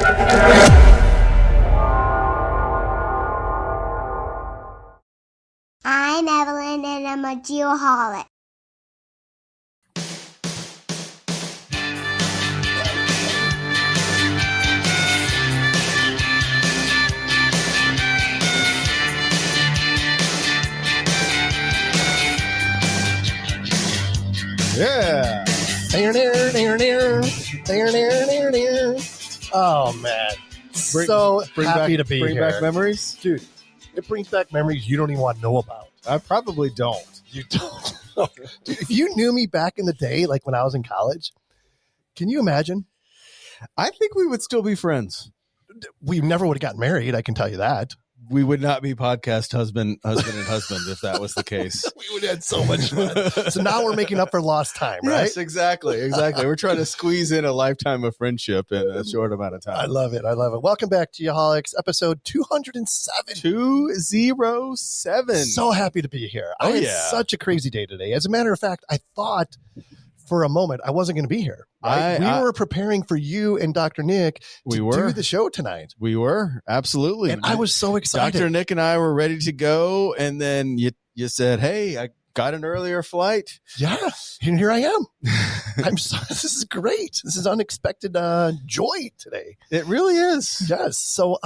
I'm Evelyn, and I'm a geoholic. Yeah. Oh, man. So happy to be here. Bring back memories? Dude, it brings back memories you don't even want to know about. I probably don't. You don't know. Dude, if you knew me back in the day, like when I was in college, can you imagine? I think we would still be friends. We never would have gotten married, I can tell you that. We would not be podcast husband and husband if that was the case. We would have had so much fun. So now we're making up for lost time, right? Yes, exactly. We're trying to squeeze in a lifetime of friendship in a short amount of time. I love it. Welcome back to Geoholics, episode 207. 207. So happy to be here. I had such a crazy day today. As a matter of fact, I thought for a moment I wasn't going to be here. Right? We were preparing for you and Dr. Nick to do the show tonight. We were, absolutely. And I was so excited. Dr. Nick and I were ready to go, and then you said, hey, I got an earlier flight. Yeah, and here I am. This is great. This is unexpected joy today. It really is. Yes. So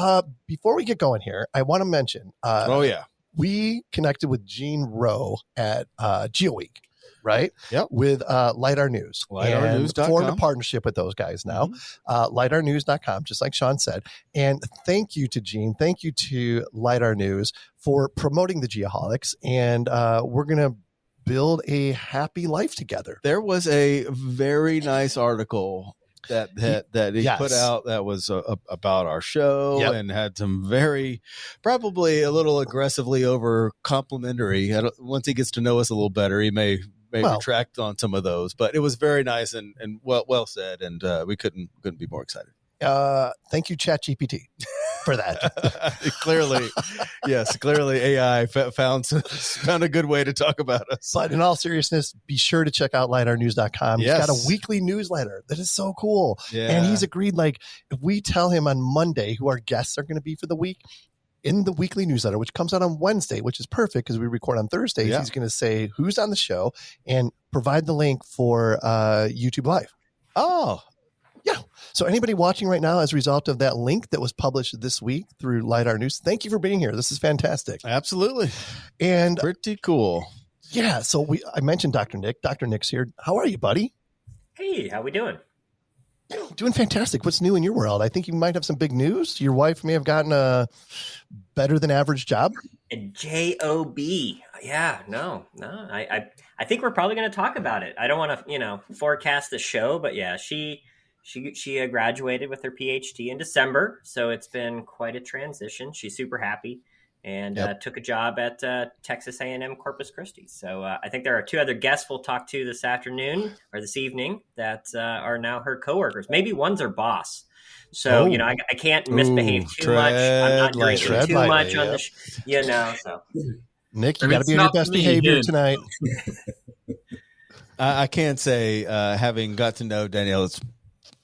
before we get going here, I want to mention we connected with Gene Rowe at GeoWeek. Right? Yep. With LiDAR News. LiDARnews.com. Formed a partnership with those guys now. Mm-hmm. LiDARnews.com, just like Sean said. And thank you to Gene. Thank you to LiDAR News for promoting the Geoholics. And we're going to build a happy life together. There was a very nice article that he put out that was about our show and had some very, probably a little aggressively over complimentary. Once he gets to know us a little better, he may retract on some of those, but it was very nice and well said, and we couldn't be more excited. Thank you, ChatGPT, for that. Clearly AI found a good way to talk about us. But in all seriousness, be sure to check out LiDARnews.com. He's got a weekly newsletter that is so cool. Yeah. And he's agreed, like, if we tell him on Monday who our guests are going to be for the week, in the weekly newsletter, which comes out on Wednesday, which is perfect because we record on Thursdays, he's going to say who's on the show and provide the link for YouTube Live. Oh, yeah. So anybody watching right now as a result of that link that was published this week through LiDAR News, thank you for being here. This is fantastic. Absolutely. And pretty cool. Yeah. So I mentioned Dr. Nick. Dr. Nick's here. How are you, buddy? Hey, how we doing? Doing fantastic. What's new in your world? I think you might have some big news. Your wife may have gotten a better than average job. A job. Yeah, no. I think we're probably going to talk about it. I don't want to, forecast the show, but yeah, she graduated with her PhD in December, so it's been quite a transition. She's super happy and took a job at Texas A&M Corpus Christi. So I think there are two other guests we'll talk to this afternoon or this evening that are now her coworkers. Maybe one's her boss. So, I can't misbehave too much. I'm not drinking too much on the so. Nick, you got to be on your best behavior tonight. I can't say, having got to know Danielle, it's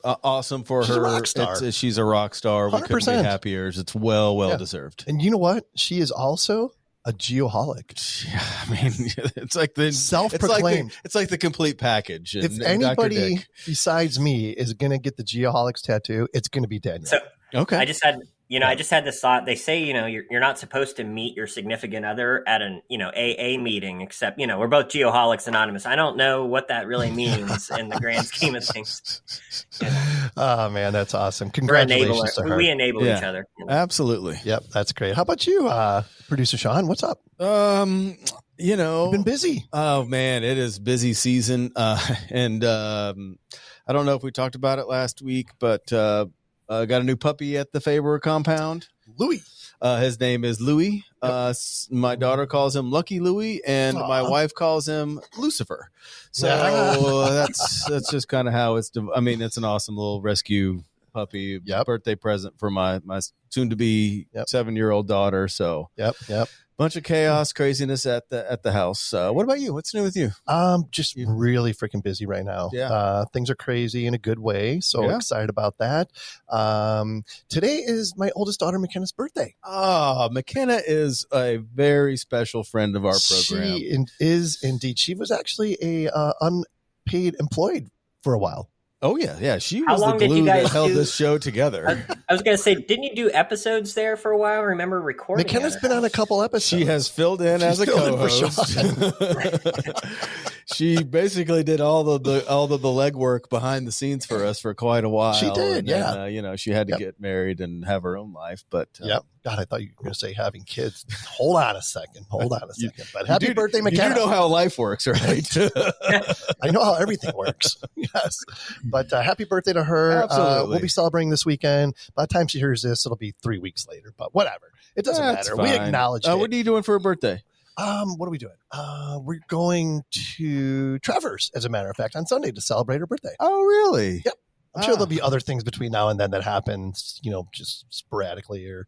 awesome for her. She's a rock star. She's a rock star. 100%. We couldn't be happier. It's well deserved. And you know what? She is also a geoholic. Yeah, I mean, it's like the self-proclaimed. It's like the complete package. If anybody besides me is going to get the geoholics tattoo, it's going to be Danielle. So, okay. I just had this thought. They say, you're not supposed to meet your significant other at an, AA meeting, except, we're both Geoholics Anonymous. I don't know what that really means in the grand scheme of things. Oh, man, that's awesome. Congratulations to her. We enable each other. Absolutely. Yep, that's great. How about you, producer Sean? What's up? You've been busy. Oh, man, it is busy season. And I don't know if we talked about it last week, but got a new puppy at the Faber compound. Louis. His name is Louis. My daughter calls him Lucky Louis, and my wife calls him Lucifer. So that's just kind of how it's. I mean, it's an awesome little rescue puppy birthday present for my soon to be 7-year-old daughter. So bunch of chaos, craziness at the house. What about you? What's new with you? Just really freaking busy right now. Things are crazy in a good way. So excited about that. Today is my oldest daughter, McKenna's birthday. Oh, McKenna is a very special friend of our program. She is indeed. She was actually a unpaid employee for a while. Oh, yeah. She was the glue that held this show together. I was going to say, didn't you do episodes there for a while? I remember recording. McKenna's been on a couple episodes. She has filled in as a co-host. She basically did all of the legwork behind the scenes for us for quite a while. She did, then, she had to get married and have her own life. But God, I thought you were going to say having kids. Hold on a second. But happy birthday, McKenna. You do know how life works, right? I know how everything works. Yes. But happy birthday to her. Absolutely. We'll be celebrating this weekend. By the time she hears this, it'll be 3 weeks later. But whatever. It doesn't matter. Fine. We acknowledge it. What are you doing for a birthday? What are we doing? We're going to Trevor's, as a matter of fact, on Sunday to celebrate her birthday. Oh, really? Yep. I'm sure there'll be other things between now and then that happens, just sporadically, or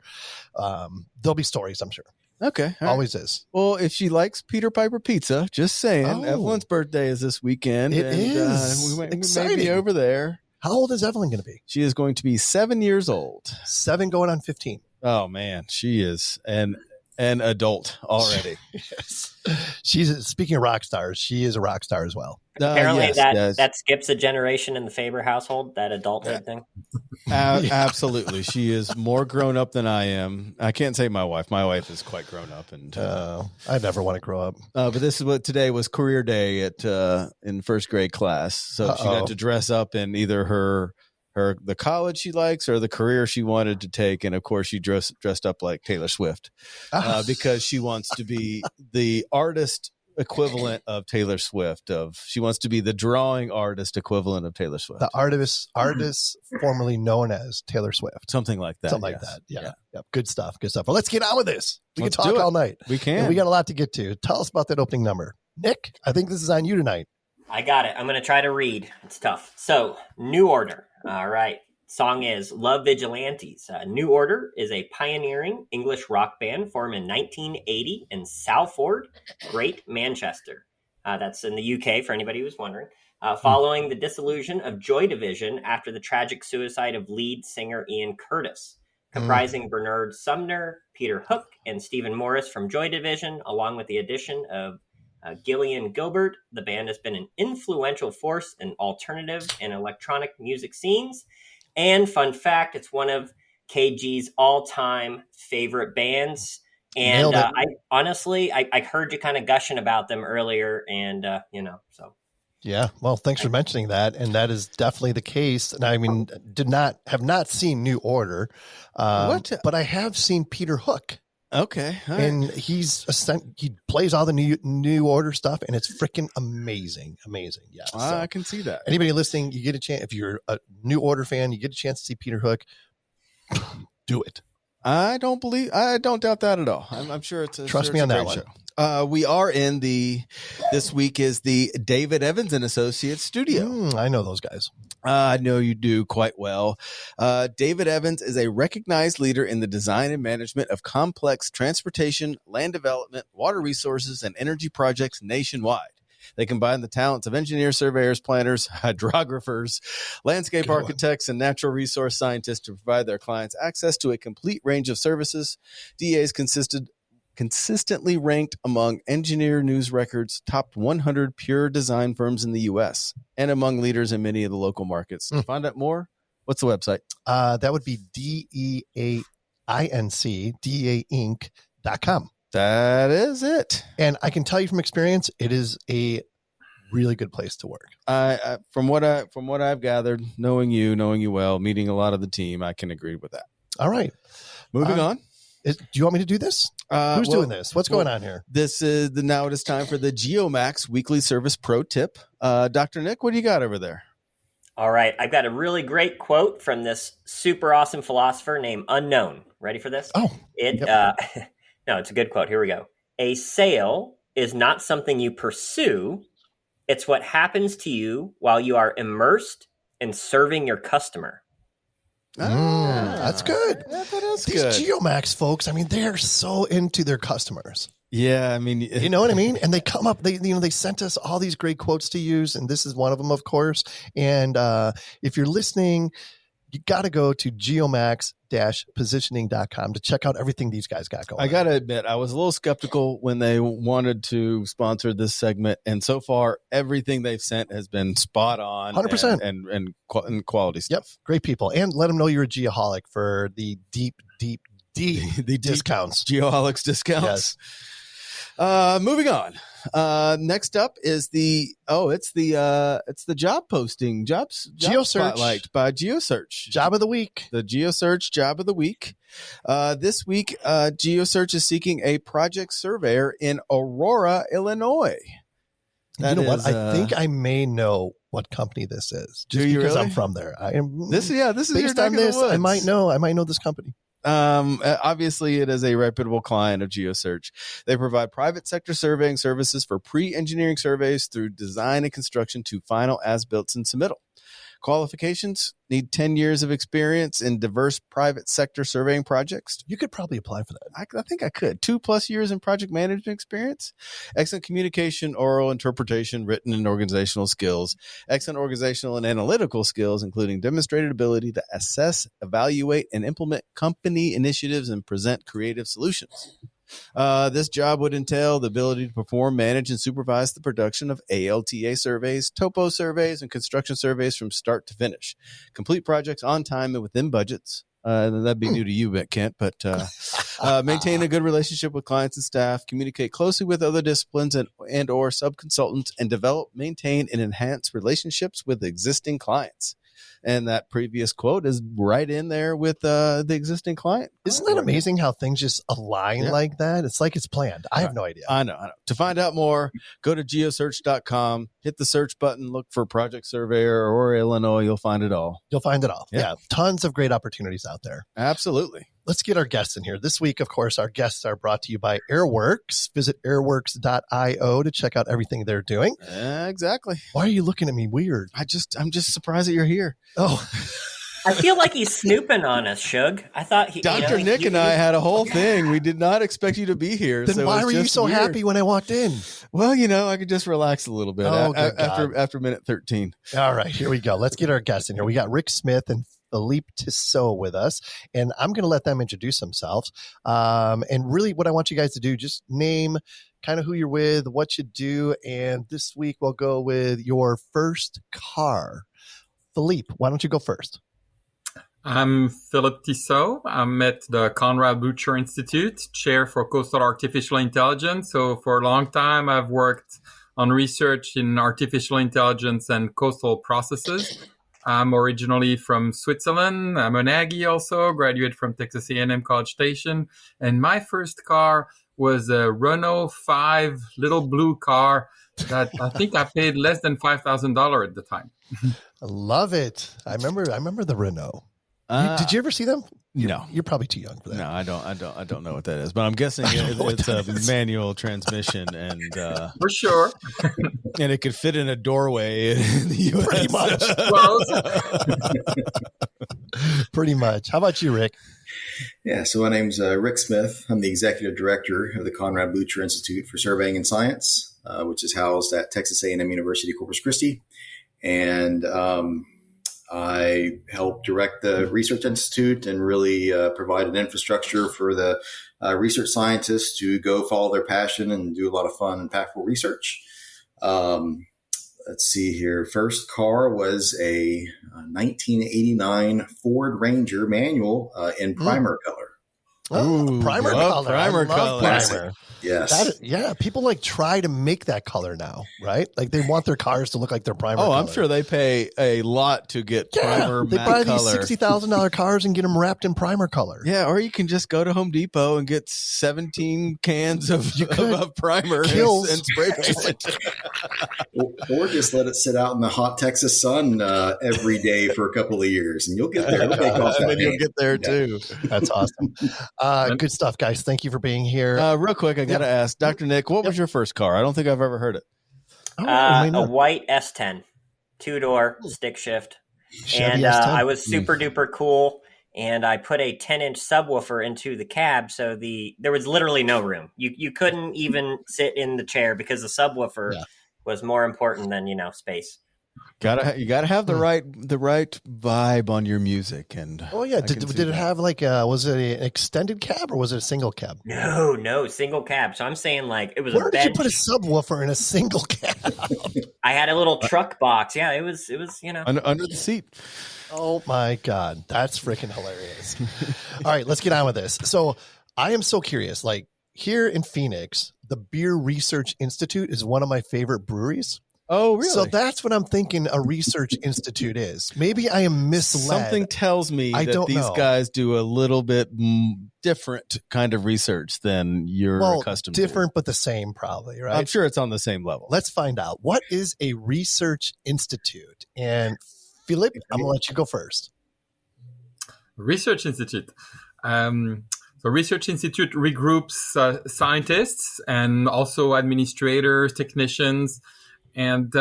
there'll be stories, I'm sure. Okay. Always is. Well, if she likes Peter Piper Pizza, just saying, Evelyn's birthday is this weekend. It is. We may be over there. How old is Evelyn going to be? She is going to be 7 years old. 7 going on 15. Oh, man. She is an adult already. Yes. She's, speaking of rock stars, she is a rock star as well. Apparently that skips a generation in the Faber household, that adulthood thing. Absolutely. She is more grown up than I am. I can't say my wife. My wife is quite grown up. And I never want to grow up. But this is what today was career day in first grade class. So she got to dress up in either the college she likes or the career she wanted to take. And of course she dressed up like Taylor Swift because she wants to be the artist equivalent of Taylor Swift. She wants to be the drawing artist equivalent of Taylor Swift. The artist formerly known as Taylor Swift. Something like that. Something like that. Yeah. Yep. Good stuff. Well, let's get on with this. Let's can talk all night. We can. And we got a lot to get to. Tell us about that opening number. Nick, I think this is on you tonight. I got it. I'm going to try to read. It's tough. So, New Order. All right. Song is Love Vigilantes. New Order is a pioneering English rock band formed in 1980 in Salford, Great Manchester. That's in the UK, for anybody who's wondering. Following the dissolution of Joy Division after the tragic suicide of lead singer Ian Curtis. Comprising Bernard Sumner, Peter Hook, and Stephen Morris from Joy Division, along with the addition of Gillian Gilbert, the band has been an influential force in alternative and electronic music scenes. And fun fact, it's one of KG's all-time favorite bands. And I honestly heard you kind of gushing about them earlier, and so. Yeah, well, thanks for mentioning that, and that is definitely the case. And I mean, have not seen New Order, but I have seen Peter Hook. Okay, and he plays all the new Order stuff, and it's freaking amazing. Yeah, so I can see that. Anybody listening, you get a chance. If you're a New Order fan, you get a chance to see Peter Hook. Do it. I don't doubt that at all. I'm sure it's trust me on that one. Show. We are in this week is the David Evans and Associates studio. I know those guys. I know you do quite well. David Evans is a recognized leader in the design and management of complex transportation, land development, water resources, and energy projects nationwide. They combine the talents of engineers, surveyors, planners, hydrographers, landscape architects, and natural resource scientists to provide their clients access to a complete range of services. DA's consistently ranked among Engineer News Record's top 100 pure design firms in the U.S. and among leaders in many of the local markets. To find out more, what's the website? That would be DAINC.com. That is it. And I can tell you from experience, it is a really good place to work. From what I've gathered, knowing you well, meeting a lot of the team, I can agree with that. All right. Moving on. Do you want me to do this? Who's doing this? What's going on here? This is now it is time for the GeoMax Weekly Service Pro Tip. Dr. Nick, what do you got over there? All right. I've got a really great quote from this super awesome philosopher named Unknown. Ready for this? Oh, no, it's a good quote. Here we go. A sale is not something you pursue. It's what happens to you while you are immersed in serving your customer. That's good. Yeah, that is These good. Geomax folks, I mean, they're so into their customers. Yeah, I mean, you know what I mean? And they come up, they sent us all these great quotes to use, and this is one of them, of course. And if you're listening, you got to go to geomax-positioning.com to check out everything these guys got going. I got to admit, I was a little skeptical when they wanted to sponsor this segment. And so far, everything they've sent has been spot on 100%. and quality stuff. Yep. Great people. And let them know you're a Geoholic for the deep the discounts. Geoholics discounts. Yes. Moving on. Next up is the job posting job GeoSearch spotlight by GeoSearch. Job of the week. The GeoSearch job of the week. This week, GeoSearch is seeking a project surveyor in Aurora, Illinois. You know what? I think I may know what company this is, just because I'm from there. I am. This is based on this. I might know this company. Obviously, it is a reputable client of GeoSearch. They provide private sector surveying services for pre-engineering surveys through design and construction to final as-built and submittal. Qualifications: need 10 years of experience in diverse private sector surveying projects. You could probably apply for that. I think I could. 2+ years in project management experience. Excellent communication, oral interpretation, written and organizational skills. Excellent organizational and analytical skills, including demonstrated ability to assess, evaluate, and implement company initiatives and present creative solutions. This job would entail the ability to perform, manage, and supervise the production of ALTA surveys, topo surveys, and construction surveys from start to finish. Complete projects on time and within budgets. That'd be new to you, Kent, but maintain a good relationship with clients and staff, communicate closely with other disciplines and or sub-consultants, and develop, maintain, and enhance relationships with existing clients. And that previous quote is right in there with the existing client. Isn't that amazing how things just align like that? It's like it's planned. I have no idea. I know. To find out more, go to geosearch.com, hit the search button, look for Project Surveyor or Illinois. You'll find it all. Yeah. Tons of great opportunities out there. Absolutely. Let's get our guests in here. This week, of course, our guests are brought to you by Airworks. Visit airworks.io to check out everything they're doing. Exactly. Why are you looking at me weird? I'm just surprised that you're here. Oh, I feel like he's snooping on us, Shug. I thought Dr. Nick and I had a whole thing. We did not expect you to be here. Then why were you so happy when I walked in? Well, I could just relax a little bit after minute 13. All right, here we go. Let's get our guests in here. We got Rick Smith and Philippe Tissot with us, and I'm going to let them introduce themselves. And really what I want you guys to do, just name kind of who you're with, what you do. And this week we'll go with your first car. Philippe, why don't you go first? I'm Philippe Tissot. I'm at the Conrad Butcher Institute, chair for coastal artificial intelligence. So for a long time, I've worked on research in artificial intelligence and coastal processes. I'm originally from Switzerland. I'm an Aggie also, graduate from Texas A&M College Station. And my first car was a Renault 5 little blue car that I think I paid less than $5,000 at the time. I love it. I remember the Renault. Did you ever see them? No, you're probably too young for that. No, I don't know what that is, but I'm guessing it's a manual transmission, and for sure, and it could fit in a doorway in the U.S. Pretty much. Pretty much. How about you, Rick? Yeah, so my name's Rick Smith. I'm the executive director of the Conrad Butcher Institute for Surveying and Science, which is housed at Texas A&M University Corpus Christi, and I help direct the Research Institute and really provide an infrastructure for the research scientists to go follow their passion and do a lot of fun, impactful research. Let's see here. First car was a 1989 Ford Ranger manual in primer color. Oh, primer color. Primer color. Primer. Yes. People like try to make that color now, right? Like they want their cars to look like their primer color. I'm sure they pay a lot to get primer they matte buy color. These $60,000 cars and get them wrapped in primer color. Yeah, or you can just go to Home Depot and get 17 cans of primer and spray paint it. or just let it sit out in the hot Texas sun every day for a couple of years, and you'll get there. And then you'll get there too. That's awesome. Good stuff, guys. Thank you for being here. Real quick, I got to ask, Dr. Nick, what was your first car? I don't think I've ever heard it. A white S10, 2-door, stick shift. And I was super duper cool. And I put a 10-inch subwoofer into the cab, so there was literally no room. You couldn't even sit in the chair because the subwoofer was more important than space. You gotta have the right vibe on your music. And did it have was it an extended cab or was it a single cab? No, single cab. So I'm saying it was. Where did you put a subwoofer in a single cab? I had a little truck box. Yeah, it was under the seat. Oh my God, that's freaking hilarious. All right, let's get on with this. So I am so curious. Here in Phoenix, the Beer Research Institute is one of my favorite breweries. Oh, really? So that's what I'm thinking a research institute is. Maybe I am misled. Something tells me that these guys do a little bit different kind of research than you're accustomed to. Different, but the same probably, right? I'm sure it's on the same level. Let's find out. What is a research institute? And Philippe, I'm going to let you go first. Research Institute. So Research Institute regroups scientists and also administrators, technicians, and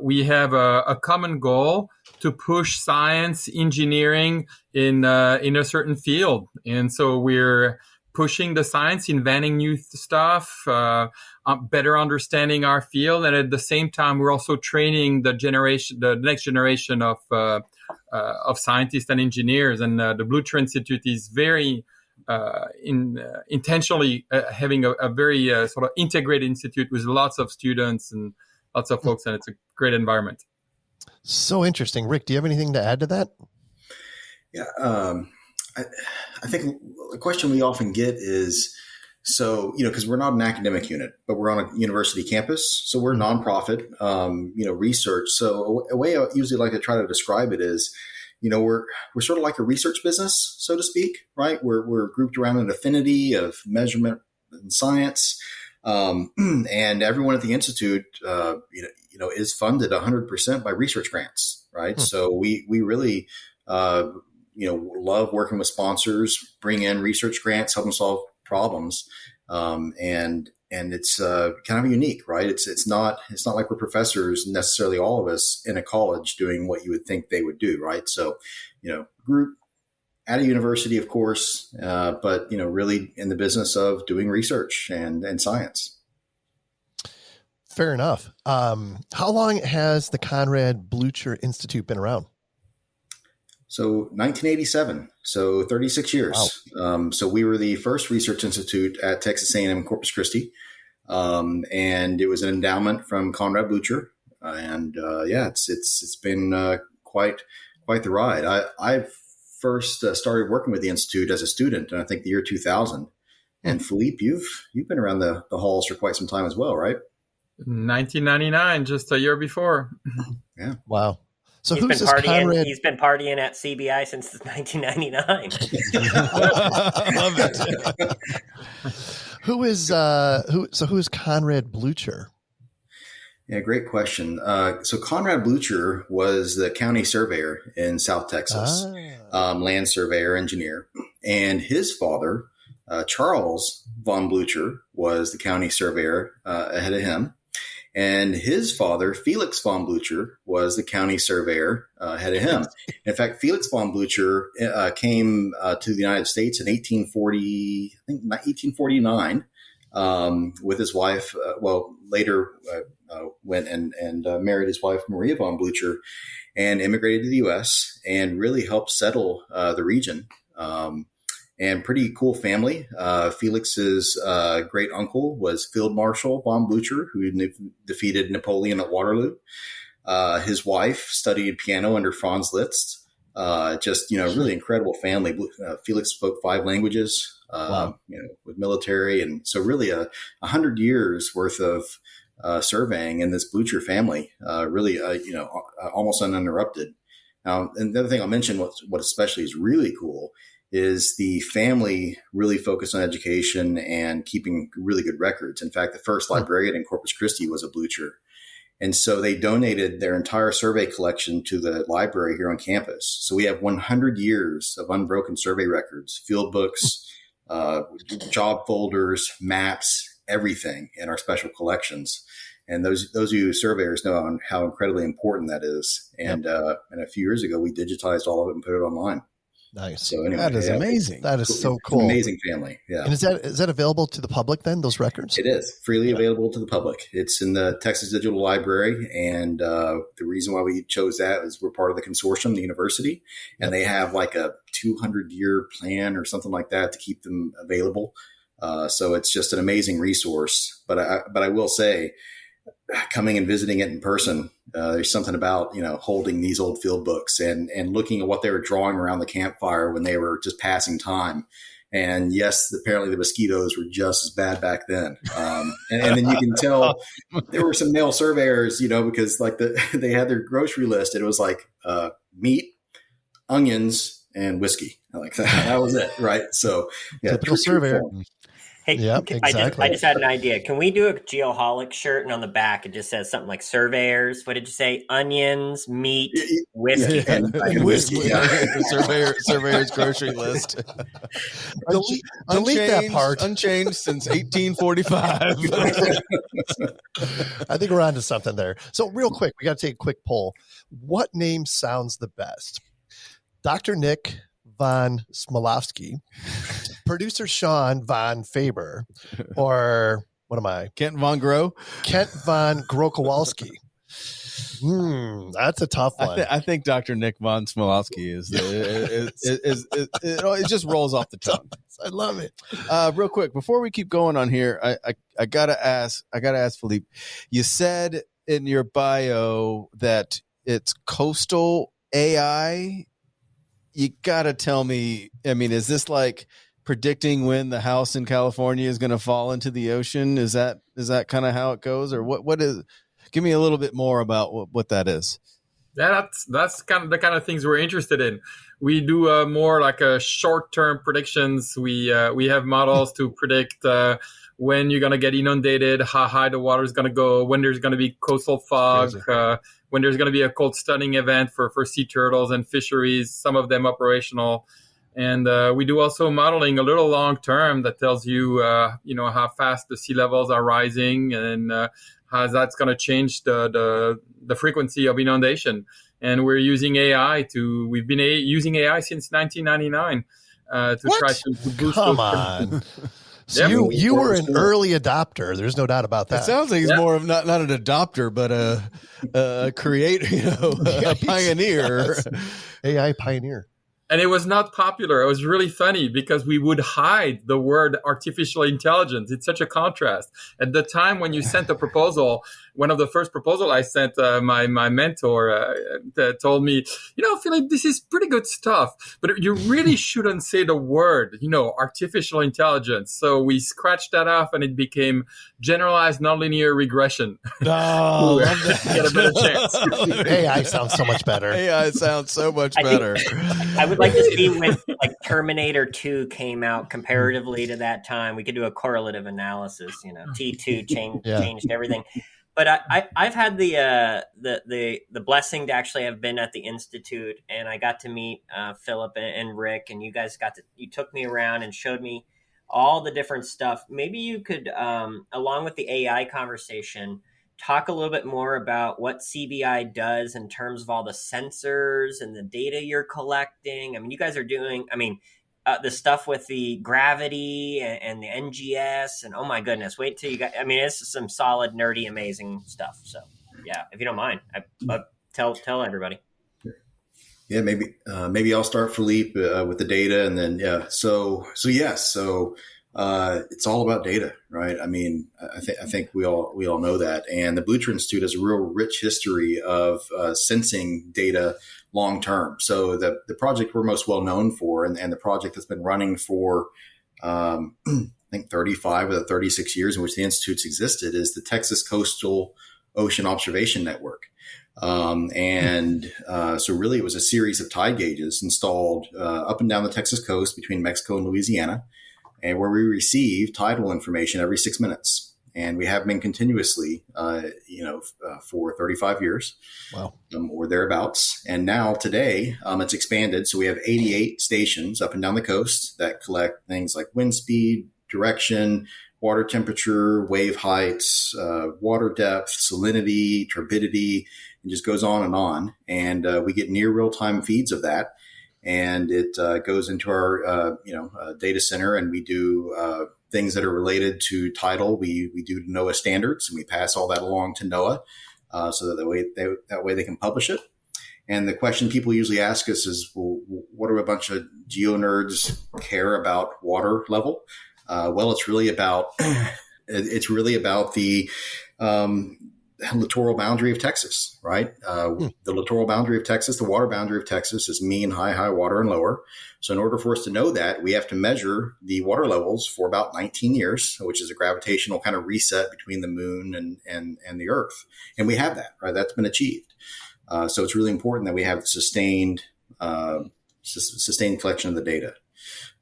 we have a common goal to push science, engineering in a certain field. And so we're pushing the science, inventing new stuff, better understanding our field, and at the same time, we're also training the next generation of scientists and engineers. And the Blucher Institute is very intentionally having a very sort of integrated institute with lots of students and lots of folks, and it's a great environment. So interesting. Rick, do you have anything to add to that? Yeah. I think the question we often get is, because we're not an academic unit, but we're on a university campus. So we're nonprofit, research. So a way I usually like to try to describe it is, we're sort of like a research business, so to speak, right? We're grouped around an affinity of measurement and science. And everyone at the Institute, is funded 100% by research grants, right? So we really, love working with sponsors, bring in research grants, help them solve problems. And it's kind of unique, right? It's not like we're professors, necessarily all of us in a college doing what you would think they would do, right? So, group at a university, of course, but, really in the business of doing research and science. Fair enough. How long has the Conrad Blucher Institute been around? So 1987, so 36 years. Wow. So we were the first research institute at Texas A&M Corpus Christi. And it was an endowment from Conrad Blucher. It's been quite the ride. I first started working with the Institute as a student, and I think the year 2000. And Philippe, you've been around the halls for quite some time as well, right? 1999, just a year before. Yeah. Wow. So he's been partying. He's been partying at CBI since 1999. Love it. Who's Conrad Blucher? Yeah, great question. So Conrad Blucher was the county surveyor in South Texas, land surveyor, engineer, and his father, Charles von Blucher, was the county surveyor ahead of him. And his father, Felix von Blucher, was the county surveyor ahead of him. In fact, Felix von Blucher came to the United States in 1849 with his wife. Later went and married his wife, Maria von Blucher, and immigrated to the U.S. and really helped settle the region. And pretty cool family. Felix's great uncle was Field Marshal von Blucher, who defeated Napoleon at Waterloo. His wife studied piano under Franz Liszt. Really incredible family. Felix spoke 5 languages, with military. And so really 100 years worth of surveying in this Blucher family, almost uninterrupted. And the other thing I'll mention, what especially is really cool, is the family really focused on education and keeping really good records. In fact, the first librarian in Corpus Christi was a Blucher. And so they donated their entire survey collection to the library here on campus. So we have 100 years of unbroken survey records, field books, job folders, maps, everything in our special collections. And those of you surveyors know how incredibly important that is. And and a few years ago, we digitized all of it and put it online. Nice. So anyway, that is amazing. That is so cool. Amazing family. Yeah. And is that available to the public then, those records? It is freely available to the public. It's in the Texas Digital Library. And the reason why we chose that is we're part of the consortium, the university, and they have like a 200-year plan or something like that to keep them available. So it's just an amazing resource. But I will say, coming and visiting it in person, there's something about, holding these old field books and looking at what they were drawing around the campfire when they were just passing time. And yes, apparently the mosquitoes were just as bad back then. And then you can tell there were some male surveyors, because like they had their grocery list. And it was like meat, onions, and whiskey. Like that was it, right? So yeah, typical surveyor. Hey, yep, exactly. I just had an idea. Can we do a Geoholic shirt and on the back it just says something like surveyors? What did you say? Onions, meat, whiskey, and whiskey. Yeah. Surveyor's grocery list. Delete that part. Unchanged since 1845. I think we're on to something there. So real quick, we got to take a quick poll. What name sounds the best? Dr. Nick von Smolovsky, producer Sean von Faber, or what am I? Kent von Groh? Kent von Grokowalski. That's a tough one. I think Dr. Nick von Smolovsky is it just rolls off the tongue. I love it. Real quick, before we keep going on here, I gotta ask Philippe. You said in your bio that it's coastal AI. You gotta tell me. I mean, is this like predicting when the house in California is going to fall into the ocean? Is that kind of how it goes, or what is? Give me a little bit more about what that is. Yeah, that's kind of the kind of things we're interested in. We do more like short-term predictions. We have models to predict when you're going to get inundated, how high the water is going to go, when there's going to be coastal fog, when there's going to be a cold stunning event for sea turtles and fisheries, some of them operational. And we do also modeling a little long-term that tells you, how fast the sea levels are rising and how that's going to change the frequency of inundation. And we're using AI we've been using AI since 1999 to try to boost. Come on. So you were an early adopter. There's no doubt about that. It sounds like he's more of not an adopter, but a creator, a pioneer. Yes. AI pioneer. And it was not popular. It was really funny because we would hide the word artificial intelligence. It's such a contrast. At the time when you sent a proposal, one of the first proposal I sent, my mentor told me, Philippe, this is pretty good stuff, but you really shouldn't say the word, artificial intelligence. So we scratched that off and it became generalized nonlinear regression. Oh, get a better chance. AI sounds so much better. AI sounds so much better. I would like to see when like Terminator 2 came out comparatively to that time. We could do a correlative analysis. T2 changed everything. But I've had the blessing to actually have been at the Institute, and I got to meet Philip and Rick, and you guys you took me around and showed me all the different stuff. Maybe you could, along with the AI conversation, talk a little bit more about what CBI does in terms of all the sensors and the data you're collecting. I mean, you guys are doing, the stuff with the gravity and the NGS and oh my goodness, wait till you got, it's some solid, nerdy, amazing stuff. So yeah, if you don't mind, tell everybody. Yeah, maybe I'll start, Philippe, with the data, and then it's all about data, right? I think we all know that, and the Blucher Institute has a real rich history of sensing data long term. So the project we're most well known for, and the project that's been running for I think 35 of the 36 years in which the institute's existed, is the Texas Coastal Ocean Observation Network. So really it was a series of tide gauges installed up and down the Texas coast between Mexico and Louisiana, and where we receive tidal information every 6 minutes. And we have been continuously, for 35 years. Wow. Or thereabouts. And now today it's expanded. So we have 88 stations up and down the coast that collect things like wind speed, direction, water temperature, wave heights, water depth, salinity, turbidity. It just goes on. And we get near real-time feeds of that. And it goes into our data center, and we do things that are related to tidal. We do NOAA standards, and we pass all that along to NOAA so that way they can publish it. And the question people usually ask us is, well, what do a bunch of geo nerds care about water level? Well, it's really about the littoral boundary of Texas, right? The littoral boundary of Texas, the water boundary of Texas is mean, high water, and lower. So in order for us to know that, we have to measure the water levels for about 19 years, which is a gravitational kind of reset between the moon and the earth. And we have that, right? That's been achieved. So it's really important that we have sustained collection of the data.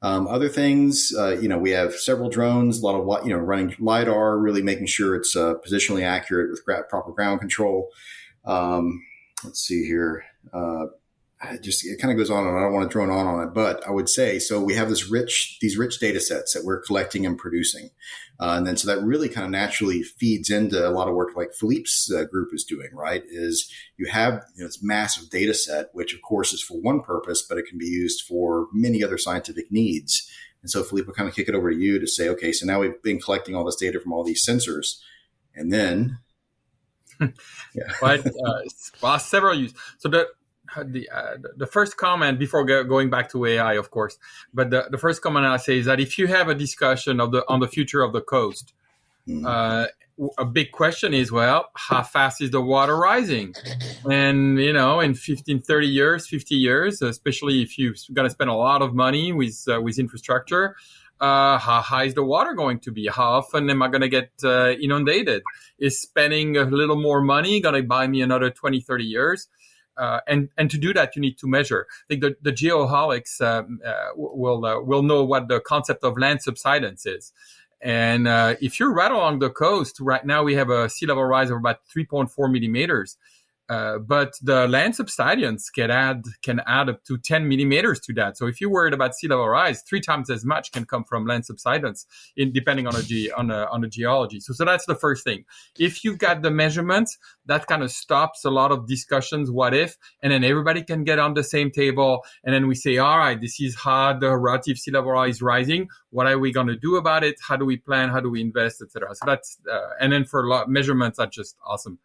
Other things, we have several drones, a lot of, running LiDAR, really making sure it's positionally accurate with proper ground control. Let's see here. It kind of goes on, and I don't want to drone on it, but I would say, so we have these rich data sets that we're collecting and producing. And then so that really kind of naturally feeds into a lot of work like Philippe's group is doing, right? Is you have this massive data set, which of course is for one purpose, but it can be used for many other scientific needs. And so Philippe, will kind of kick it over to you to say, okay, so now we've been collecting all this data from all these sensors, and then several use. So the first comment before going back to AI, of course, but the first comment I say is that if you have a discussion on the future of the coast, a big question is, well, how fast is the water rising? And, in 15, 30 years, 50 years, especially if you're going to spend a lot of money with infrastructure, how high is the water going to be? How often am I going to get inundated? Is spending a little more money going to buy me another 20, 30 years? And to do that, you need to measure. I think the geoholics will know what the concept of land subsidence is. And if you're right along the coast, right now we have a sea level rise of about 3.4 millimeters. But the land subsidence can add up to 10 millimeters to that. So if you're worried about sea level rise, 3 times as much can come from land subsidence, depending on the geology. So that's the first thing. If you got the measurements, that kind of stops a lot of discussions. What if? And then everybody can get on the same table. And then we say, all right, this is how the relative sea level rise is rising. What are we going to do about it? How do we plan? How do we invest, etc. So that's and then for measurements, that's just awesome.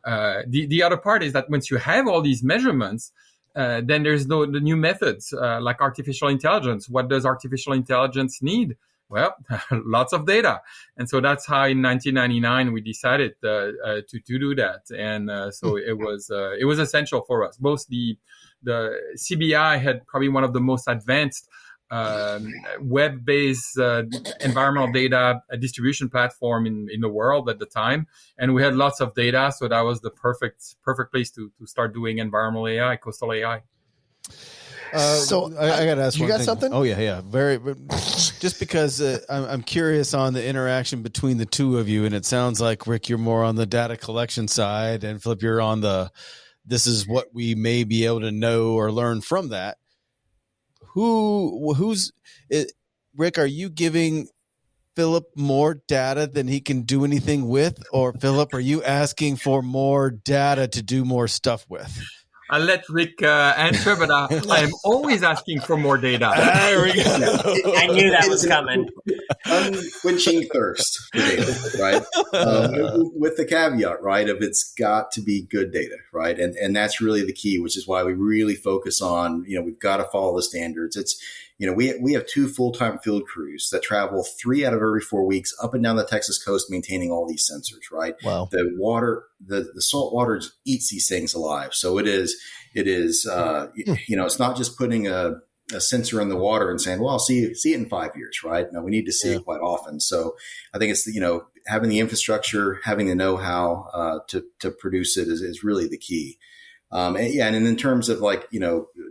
The other part is that once you have all these measurements, then there's the new methods like artificial intelligence. What does artificial intelligence need? Well, lots of data. And so that's how in 1999 we decided to do that. And so it was essential for us. Both the CBI had probably one of the most advanced web-based environmental data distribution platform in the world at the time, and we had lots of data, so that was the perfect place to start doing environmental AI, coastal AI. So I got to ask. You one got thing. something? Oh yeah, just because I'm curious on the interaction between the two of you, and it sounds like Rick, you're more on the data collection side, and Philippe, you're on this is what we may be able to know or learn from that. Who's it? Rick, are you giving Philippe more data than he can do anything with? Or Philippe, are you asking for more data to do more stuff with? I'll let Rick answer, but I am always asking for more data. There we go. I knew that was coming. Unquenching thirst for data, right? With the caveat, right, of it's got to be good data, right? And that's really the key, which is why we really focus on, we've got to follow the standards. It's, we have 2 full-time field crews that travel 3 out of every 4 weeks up and down the Texas coast, maintaining all these sensors, right? Wow. The water, the salt water eats these things alive. So it is, it's not just putting a sensor in the water and saying, well, I'll see it in 5 years, right? No, we need to see it quite often. So I think it's, having the infrastructure, having the know-how to produce it is really the key. And in terms of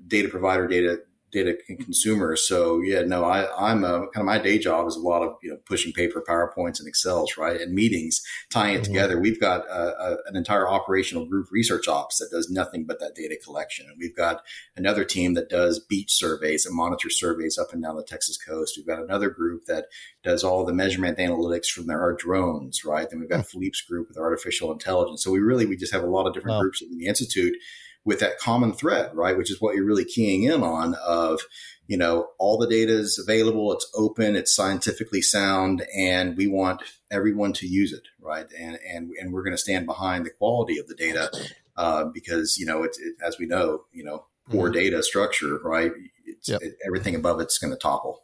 data provider, data data consumers. So yeah, no, I'm kind of my day job is a lot of pushing paper, PowerPoints, and Excels, right, and meetings, tying it together. We've got an entire operational group, research ops, that does nothing but that data collection, and we've got another team that does beach surveys and monitors surveys up and down the Texas coast. We've got another group that does all the measurement analytics from our drones, right? Then we've got Philippe's group with artificial intelligence. So we just have a lot of different groups in the Institute with that common thread, right? Which is what you're really keying in on of, all the data is available, it's open, it's scientifically sound, and we want everyone to use it, right? And we're going to stand behind the quality of the data because, as we know, poor data structure, right? Everything above it's going to topple.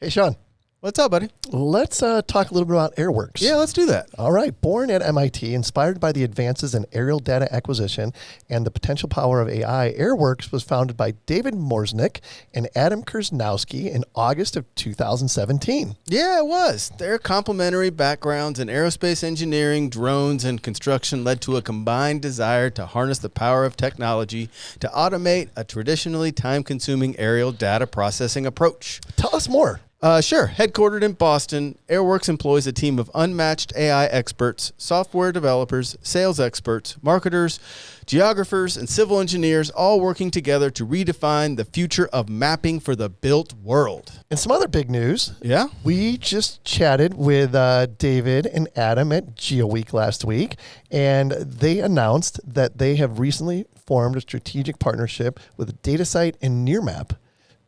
Hey, Sean. What's up, buddy? Let's talk a little bit about AirWorks. Yeah, let's do that. All right. Born at MIT, inspired by the advances in aerial data acquisition and the potential power of AI, AirWorks was founded by David Morsnick and Adam Kursnowski in August of 2017. Yeah, it was. Their complementary backgrounds in aerospace engineering, drones, and construction led to a combined desire to harness the power of technology to automate a traditionally time-consuming aerial data processing approach. Tell us more. Sure. Headquartered in Boston, AirWorks employs a team of unmatched AI experts, software developers, sales experts, marketers, geographers, and civil engineers, all working together to redefine the future of mapping for the built world. And some other big news. Yeah? We just chatted with David and Adam at GeoWeek last week, and they announced that they have recently formed a strategic partnership with DataSite and Nearmap,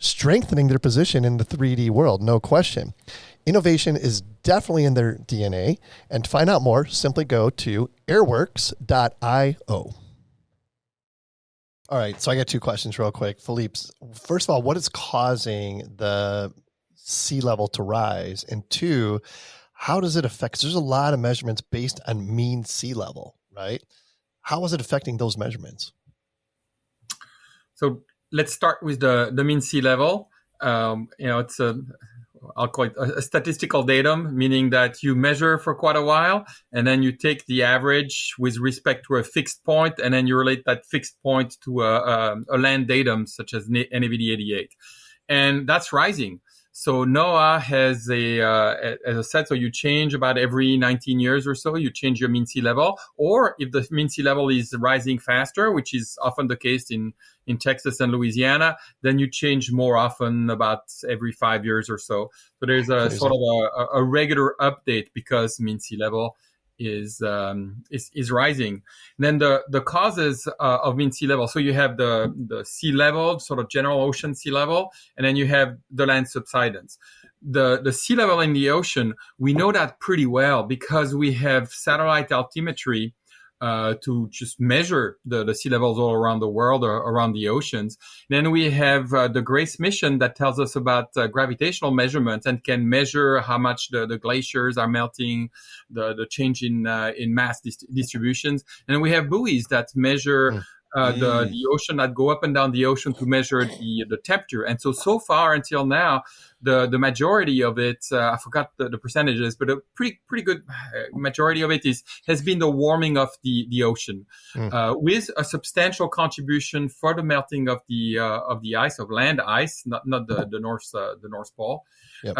strengthening their position in the 3D world, no question. Innovation is definitely in their DNA, and to find out more, simply go to airworks.io. All right, so I got two questions real quick. Philippe, first of all, what is causing the sea level to rise? And two, how does it affect, 'cause there's a lot of measurements based on mean sea level, right? How is it affecting those measurements? So let's start with the mean sea level. It's I'll call it a statistical datum, meaning that you measure for quite a while, and then you take the average with respect to a fixed point, and then you relate that fixed point to a land datum such as NAVD 88, and that's rising. So NOAA has as I said, so you change about every 19 years or so, you change your mean sea level, or if the mean sea level is rising faster, which is often the case in Texas and Louisiana, then you change more often, about every 5 years or so. So there's a sort of a regular update because mean sea level is rising. And then the causes of mean sea level. So you have the sea level, sort of general ocean sea level, and then you have the land subsidence. The sea level in the ocean, we know that pretty well because we have satellite altimetry to just measure the sea levels all around the world or around the oceans. Then we have the GRACE mission that tells us about gravitational measurements and can measure how much the glaciers are melting, the change in mass distributions. And then we have buoys that measure the ocean, that go up and down the ocean to measure the temperature. And so far until now, the majority of it, I forgot the percentages, but a pretty good majority of it has been the warming of the ocean, with a substantial contribution for the melting of the ice, of land ice, not the North Pole. Yep.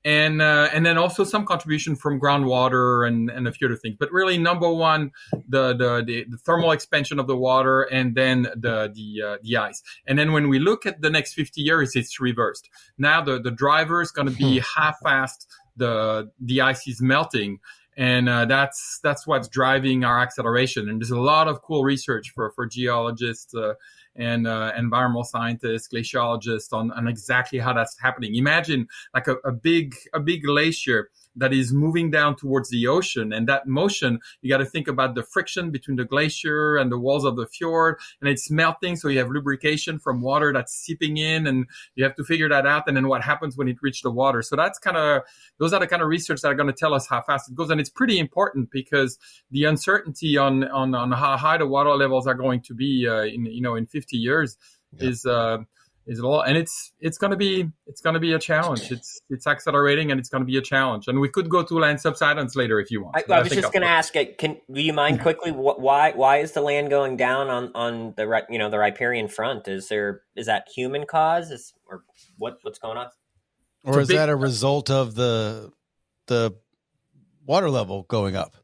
And then also some contribution from groundwater and a few other things. But really, number one, the thermal expansion of the water, and then the ice. And then when we look at the next 50 years, it's reversed. Now the driver is going to be how fast the ice is melting. And that's what's driving our acceleration. And there's a lot of cool research for geologists and environmental scientists, glaciologists on exactly how that's happening. Imagine like a big glacier that is moving down towards the ocean, and that motion, you got to think about the friction between the glacier and the walls of the fjord, and it's melting, so you have lubrication from water that's seeping in, and you have to figure that out, and then what happens when it reaches the water. So those are the kind of research that are going to tell us how fast it goes, and it's pretty important because the uncertainty on how high the water levels are going to be in 50 years is a lot, and it's going to be a challenge. It's accelerating, and it's going to be a challenge. And we could go to land subsidence later if you want. I was just going to ask, do you mind quickly why is the land going down on the the riparian front? Is that human cause? Or what's going on? Or is that a result of the water level going up?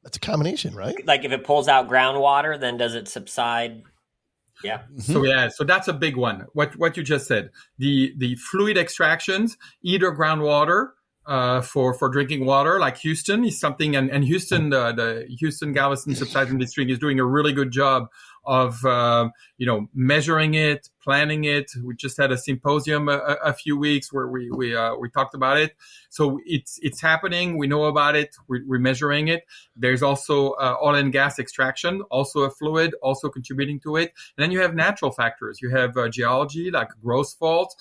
That's a combination, right? Like if it pulls out groundwater, then does it subside? Yeah. So that's a big one. What you just said, the fluid extractions, either groundwater for drinking water, like Houston is something, and Houston, the Houston Galveston Subsidence District is doing a really good job of measuring it, planning it. We just had a symposium a few weeks where we talked about it. So it's happening. We know about it. We're measuring it. There's also oil and gas extraction, also a fluid, also contributing to it. And then you have natural factors. You have geology, like growth fault.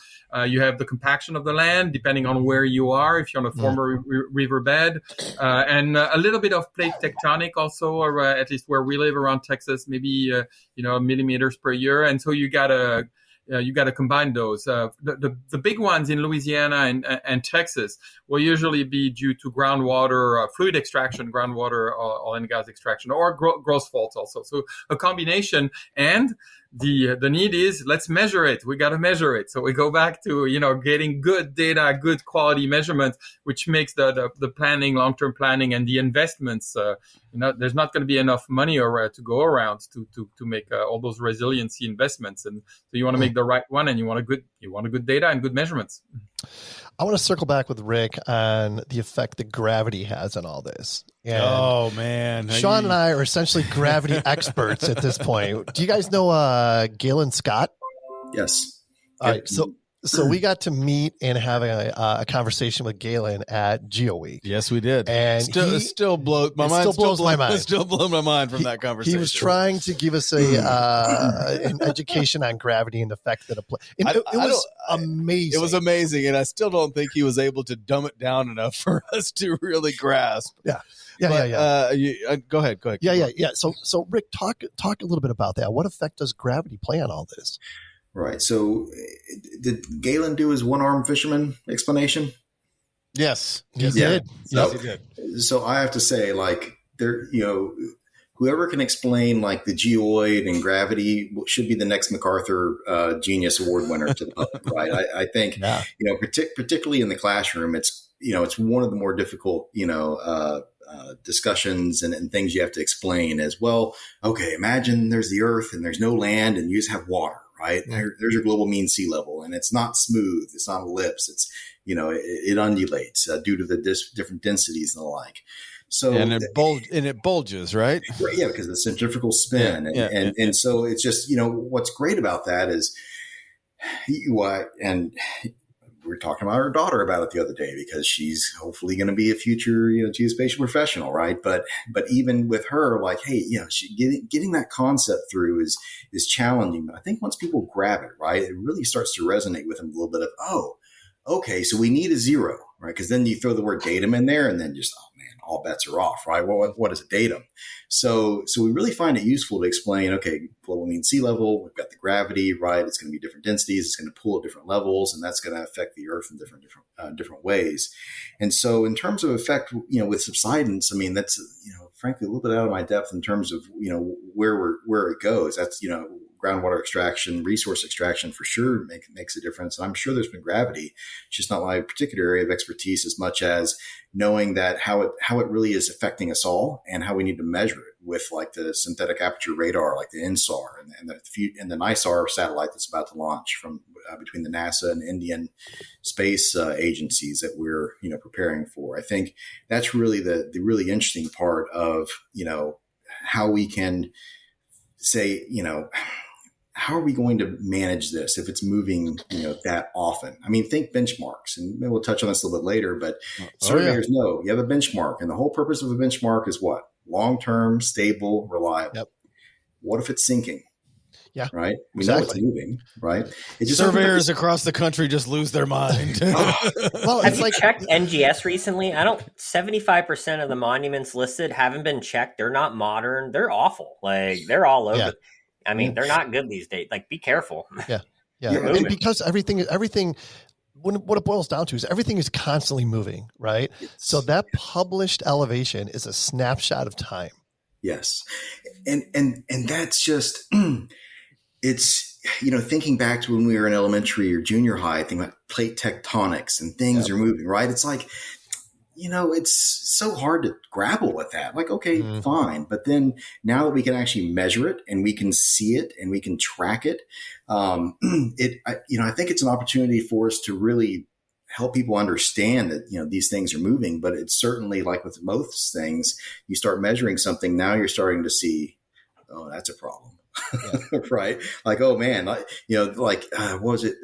You have the compaction of the land, depending on where you are, if you're on a former riverbed, and a little bit of plate tectonic also, or at least where we live around Texas, maybe millimeters per year. And so you gotta combine those. The big ones in Louisiana and Texas will usually be due to groundwater, fluid extraction, groundwater, oil and gas extraction, or growth faults also. So a combination. And the need is, let's measure it. We got to measure it. So we go back to, getting good data, good quality measurements, which makes the planning, long-term planning, and the investments, there's not going to be enough money to go around to make all those resiliency investments. And so you want to make the right one, and you want good data and good measurements. I want to circle back with Rick on the effect that gravity has on all this. And oh man, Sean and I are essentially gravity experts at this point. Do you guys know Galen Scott? Yes. All right. So we got to meet and have a conversation with Galen at GeoWeek. Yes, we did. And it still blows my mind. Still blows my mind from that conversation. He was trying to give us an education on gravity and the effect that it plays. It was amazing. It was amazing, and I still don't think he was able to dumb it down enough for us to really grasp. Yeah. Go ahead. Yeah. So Rick, talk a little bit about that. What effect does gravity play on all this? Right. So did Galen do his one-armed fisherman explanation? Yes. He did. Yes, he did. So I have to say, whoever can explain like the geoid and gravity should be the next MacArthur Genius Award winner to the public, right? I think, particularly in the classroom, it's one of the more difficult, discussions and things you have to explain as well. Okay, imagine there's the earth and there's no land and you just have water. Right. There's your global mean sea level, and it's not smooth. It's not ellipse. It's, it undulates due to the different densities and the like. So and it bulges, right? Yeah, because of the centrifugal spin. And so it's just, what's great about that is and we were talking about our daughter about it the other day, because she's hopefully going to be a future, geospatial professional, right? But even with her, like, hey, getting that concept through is challenging. But I think once people grab it, right, it really starts to resonate with them a little bit of, oh, okay, so we need a zero, right? Because then you throw the word datum in there, and then just, oh man, all bets are off, right? Well, what is a datum? So we really find it useful to explain, okay, global mean sea level, we've got the gravity, right? It's going to be different densities. It's going to pull at different levels, and that's going to affect the earth in different ways. And so in terms of effect, with subsidence, I mean, that's, frankly, a little bit out of my depth in terms of, where it goes. That's, groundwater extraction, resource extraction for sure makes a difference. And I'm sure there's been gravity. It's just not my particular area of expertise as much as knowing that how it really is affecting us all, and how we need to measure it with like the synthetic aperture radar, like the INSAR and the NISAR satellite that's about to launch from between the NASA and Indian space agencies that we're preparing for. I think that's really the really interesting part of how we can say how are we going to manage this if it's moving, that often? I mean, think benchmarks, and maybe we'll touch on this a little bit later, but surveyors know you have a benchmark, and the whole purpose of a benchmark is what? Long-term, stable, reliable. Yep. What if it's sinking? Yeah. Right. We know it's moving, right? Surveyors across the country just lose their mind. Well, have you checked NGS recently? 75% of the monuments listed haven't been checked. They're not modern. They're awful. Like, they're all over. Yeah. I mean, they're not good these days. Like, be careful. Yeah. Yeah. And because everything, what it boils down to is everything is constantly moving, right? So that published elevation is a snapshot of time. Yes. And that's just, it's, thinking back to when we were in elementary or junior high, thinking about plate tectonics and things are moving, right? It's like, it's so hard to grapple with that. Like, okay, fine. But then now that we can actually measure it and we can see it and we can track it, I think it's an opportunity for us to really help people understand that, these things are moving. But it's certainly like with most things, you start measuring something, now you're starting to see, oh, that's a problem. Yeah. Right? Like, oh man, what was it?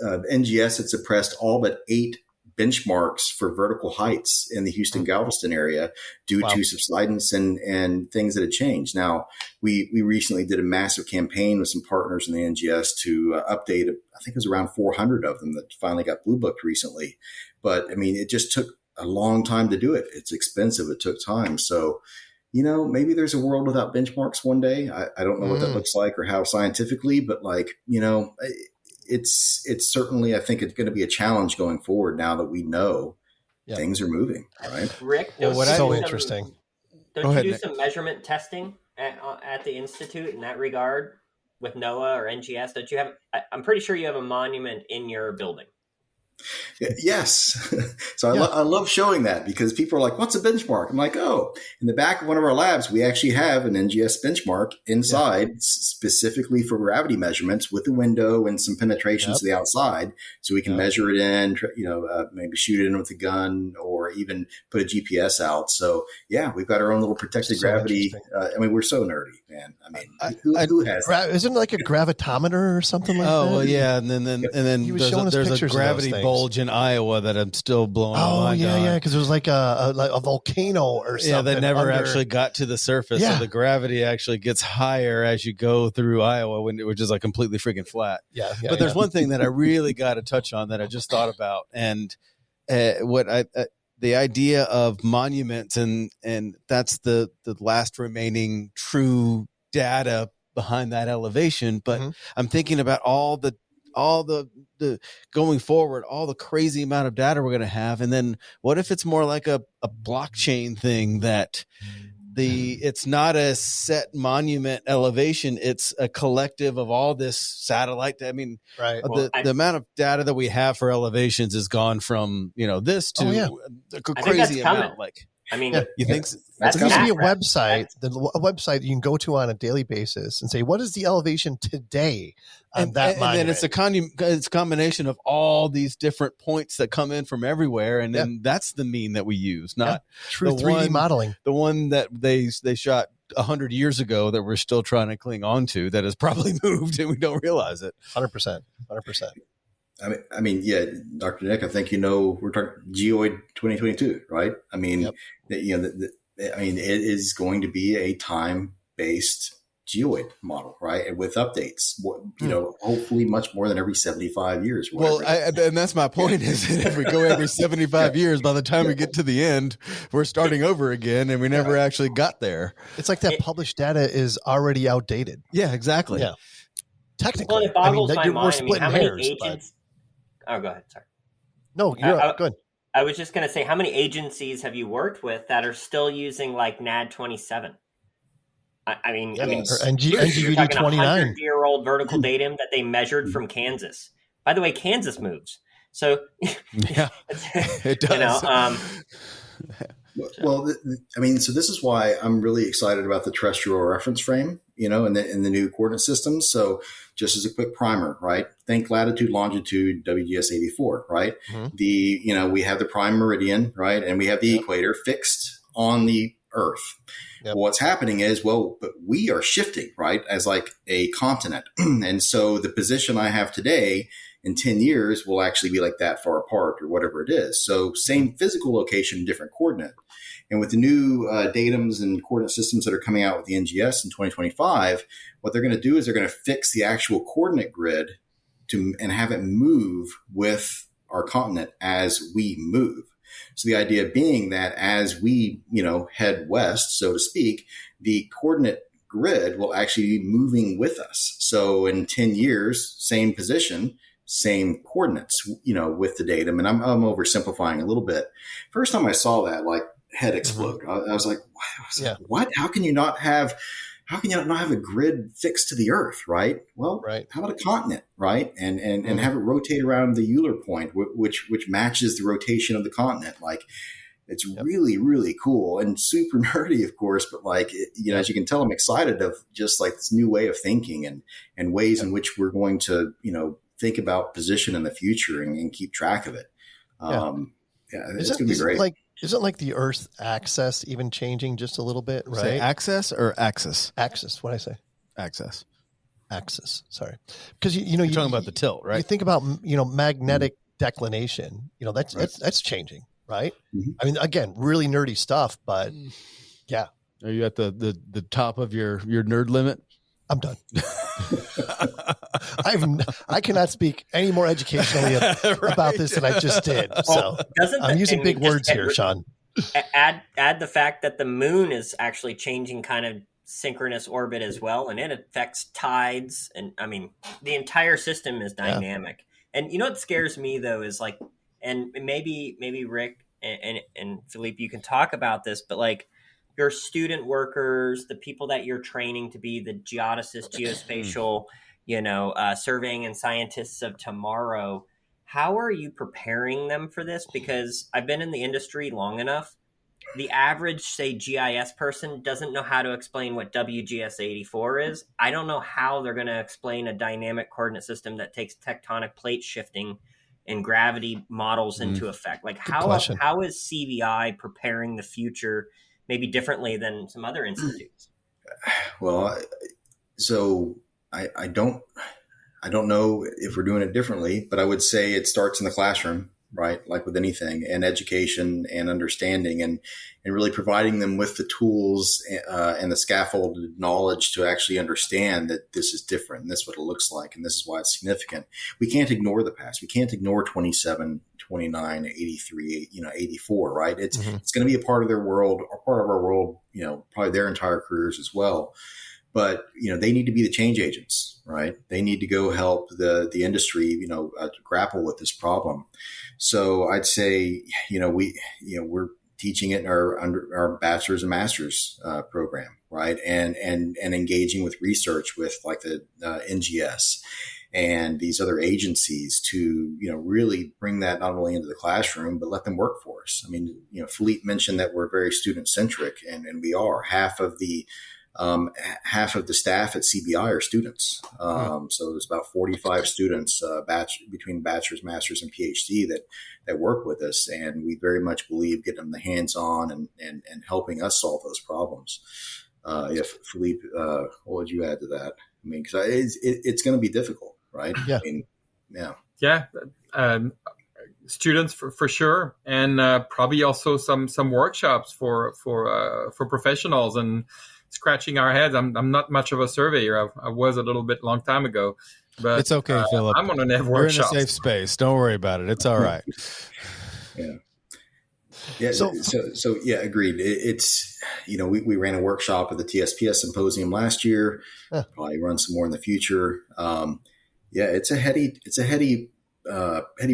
NGS had suppressed all but 8 benchmarks for vertical heights in the Houston Galveston area due to subsidence and things that had changed. Now, we recently did a massive campaign with some partners in the NGS to update, I think it was around 400 of them that finally got blue booked recently. But I mean, it just took a long time to do it. It's expensive. It took time. So, maybe there's a world without benchmarks one day. I don't know what that looks like or how scientifically, but it's certainly, I think it's going to be a challenge going forward now that we know things are moving, right? Rick, interesting. Don't you do some measurement testing at the Institute in that regard with NOAA or NGS? Don't you have, I'm pretty sure you have a monument in your building. Yes. So I love showing that because people are like, what's a benchmark? I'm like, oh, in the back of one of our labs, we actually have an NGS benchmark inside specifically for gravity measurements with a window and some penetrations to the outside. So we can measure it in, maybe shoot it in with a gun or even put a GPS out. So we've got our own little protected gravity. We're so nerdy, man. I mean, who has that? Isn't it like a gravitometer or something like that? Oh, well, yeah. And then there's a gravity bulge in Iowa that I'm still blowing my mind on. because it was like a volcano or something. Yeah, that never actually got to the surface. Yeah. So the gravity actually gets higher as you go through Iowa, which is like completely freaking flat. But there's one thing that I really got to touch on that I just thought about, and the idea of monuments, and that's the last remaining true data behind that elevation. But I'm thinking about all the going forward, all the crazy amount of data we're going to have. And then what if it's more like a blockchain thing that it's not a set monument elevation. It's a collective of all this satellite. I mean, the amount of data that we have for elevations has gone from, this to a crazy amount. You think there needs to be a website you can go to on a daily basis and say, what is the elevation today on that monument? And then it's a combination of all these different points that come in from everywhere. And then that's the mean that we use, not true 3D modeling. The one that they shot 100 years ago that we're still trying to cling on to that has probably moved and we don't realize it. 100%. I mean, Dr. Nick, I think, we're talking Geoid 2022, right? I mean, it is going to be a time-based Geoid model, right? And with updates, hopefully much more than every 75 years. Well, and that's my point is that if we go every 75 years, by the time we get to the end, we're starting over again and we never actually got there. It's like that published data is already outdated. Yeah, exactly. Yeah. Technically. Well, it boggles my mind. We're splitting hairs. Oh, go ahead. Sorry. No, you're good. I was just going to say, how many agencies have you worked with that are still using like NAD 27? NGVD you're talking 29. 100-year-old vertical datum that they measured from Kansas. By the way, Kansas moves. So it does. So this is why I'm really excited about the terrestrial reference frame, and the new coordinate systems. So just as a quick primer, right? Think latitude, longitude, WGS 84, right? Mm-hmm. We have the prime meridian, right? And we have the equator fixed on the Earth. Yep. What's happening is, but we are shifting, right? As like a continent. And so the position I have today in 10 years will actually be like that far apart or whatever it is. So same physical location, different coordinate. And with the new datums and coordinate systems that are coming out with the NGS in 2025, what they're going to do is they're going to fix the actual coordinate grid and have it move with our continent as we move. So the idea being that as we, head west, so to speak, the coordinate grid will actually be moving with us. So in 10 years, same position, same coordinates, with the datum. And I'm oversimplifying a little bit. First time I saw that, like, head explode. I was like, what? How can you not have a grid fixed to the earth, right? Well, how about a continent, right? And have it rotate around the Euler point, which matches the rotation of the continent. Like, it's really, really cool and super nerdy, of course, but like, as you can tell, I'm excited of just like this new way of thinking and ways in which we're going to, think about position in the future and keep track of it. It's going to be great. Isn't like the Earth axis even changing just a little bit, right? Say access or axis? Axis. What did I say? Axis. Sorry. Because, you're talking about the tilt, right? You think about, magnetic declination, that's changing, right? Mm-hmm. I mean, again, really nerdy stuff, but yeah. Are you at the top of your nerd limit? I'm done. I cannot speak any more educationally about this than I just did. So I'm using big words here, Sean. Add the fact that the moon is actually changing kind of synchronous orbit as well, and it affects tides. And I mean, the entire system is dynamic. And what scares me though is like, and maybe Rick and Philippe, you can talk about this, but like, your student workers, the people that you're training to be the geodesists, geospatial, surveying and scientists of tomorrow, how are you preparing them for this? Because I've been in the industry long enough. The average, say, GIS person doesn't know how to explain what WGS 84 is. I don't know how they're going to explain a dynamic coordinate system that takes tectonic plate shifting and gravity models into effect. Like, how is CBI preparing the future maybe differently than some other institutes? Well, so I don't know if we're doing it differently, but I would say it starts in the classroom, right? Like with anything, and education and understanding and really providing them with the tools and the scaffolded knowledge to actually understand that this is different and this is what it looks like and this is why it's significant. We can't ignore the past. We can't ignore 27, 29, 83, 84, right? It's going to be a part of their world or part of our world, probably their entire careers as well. But, they need to be the change agents, right? They need to go help the industry, grapple with this problem. So I'd say, we're teaching it in our bachelor's and master's program, right? And engaging with research with like the NGS and these other agencies to, really bring that not only into the classroom, but let them work for us. I mean, Philippe mentioned that we're very student centric, and we are. Half of the staff at CBI are students. So there's about 45 students, between bachelor's, master's, and PhD that work with us. And we very much believe getting them the hands-on and helping us solve those problems. Philippe, what would you add to that? I mean, because it's going to be difficult, right? Yeah. I mean, yeah. Yeah. Students for sure. And probably also some workshops for professionals and scratching our heads. I'm not much of a surveyor. I was a little bit long time ago, but it's okay, Philip. I'm going to have workshops. We're in a safe space. Don't worry about it. It's all right. Yeah. So yeah, agreed. It's, we ran a workshop at the TSPS symposium last year. Probably run some more in the future. It's a heady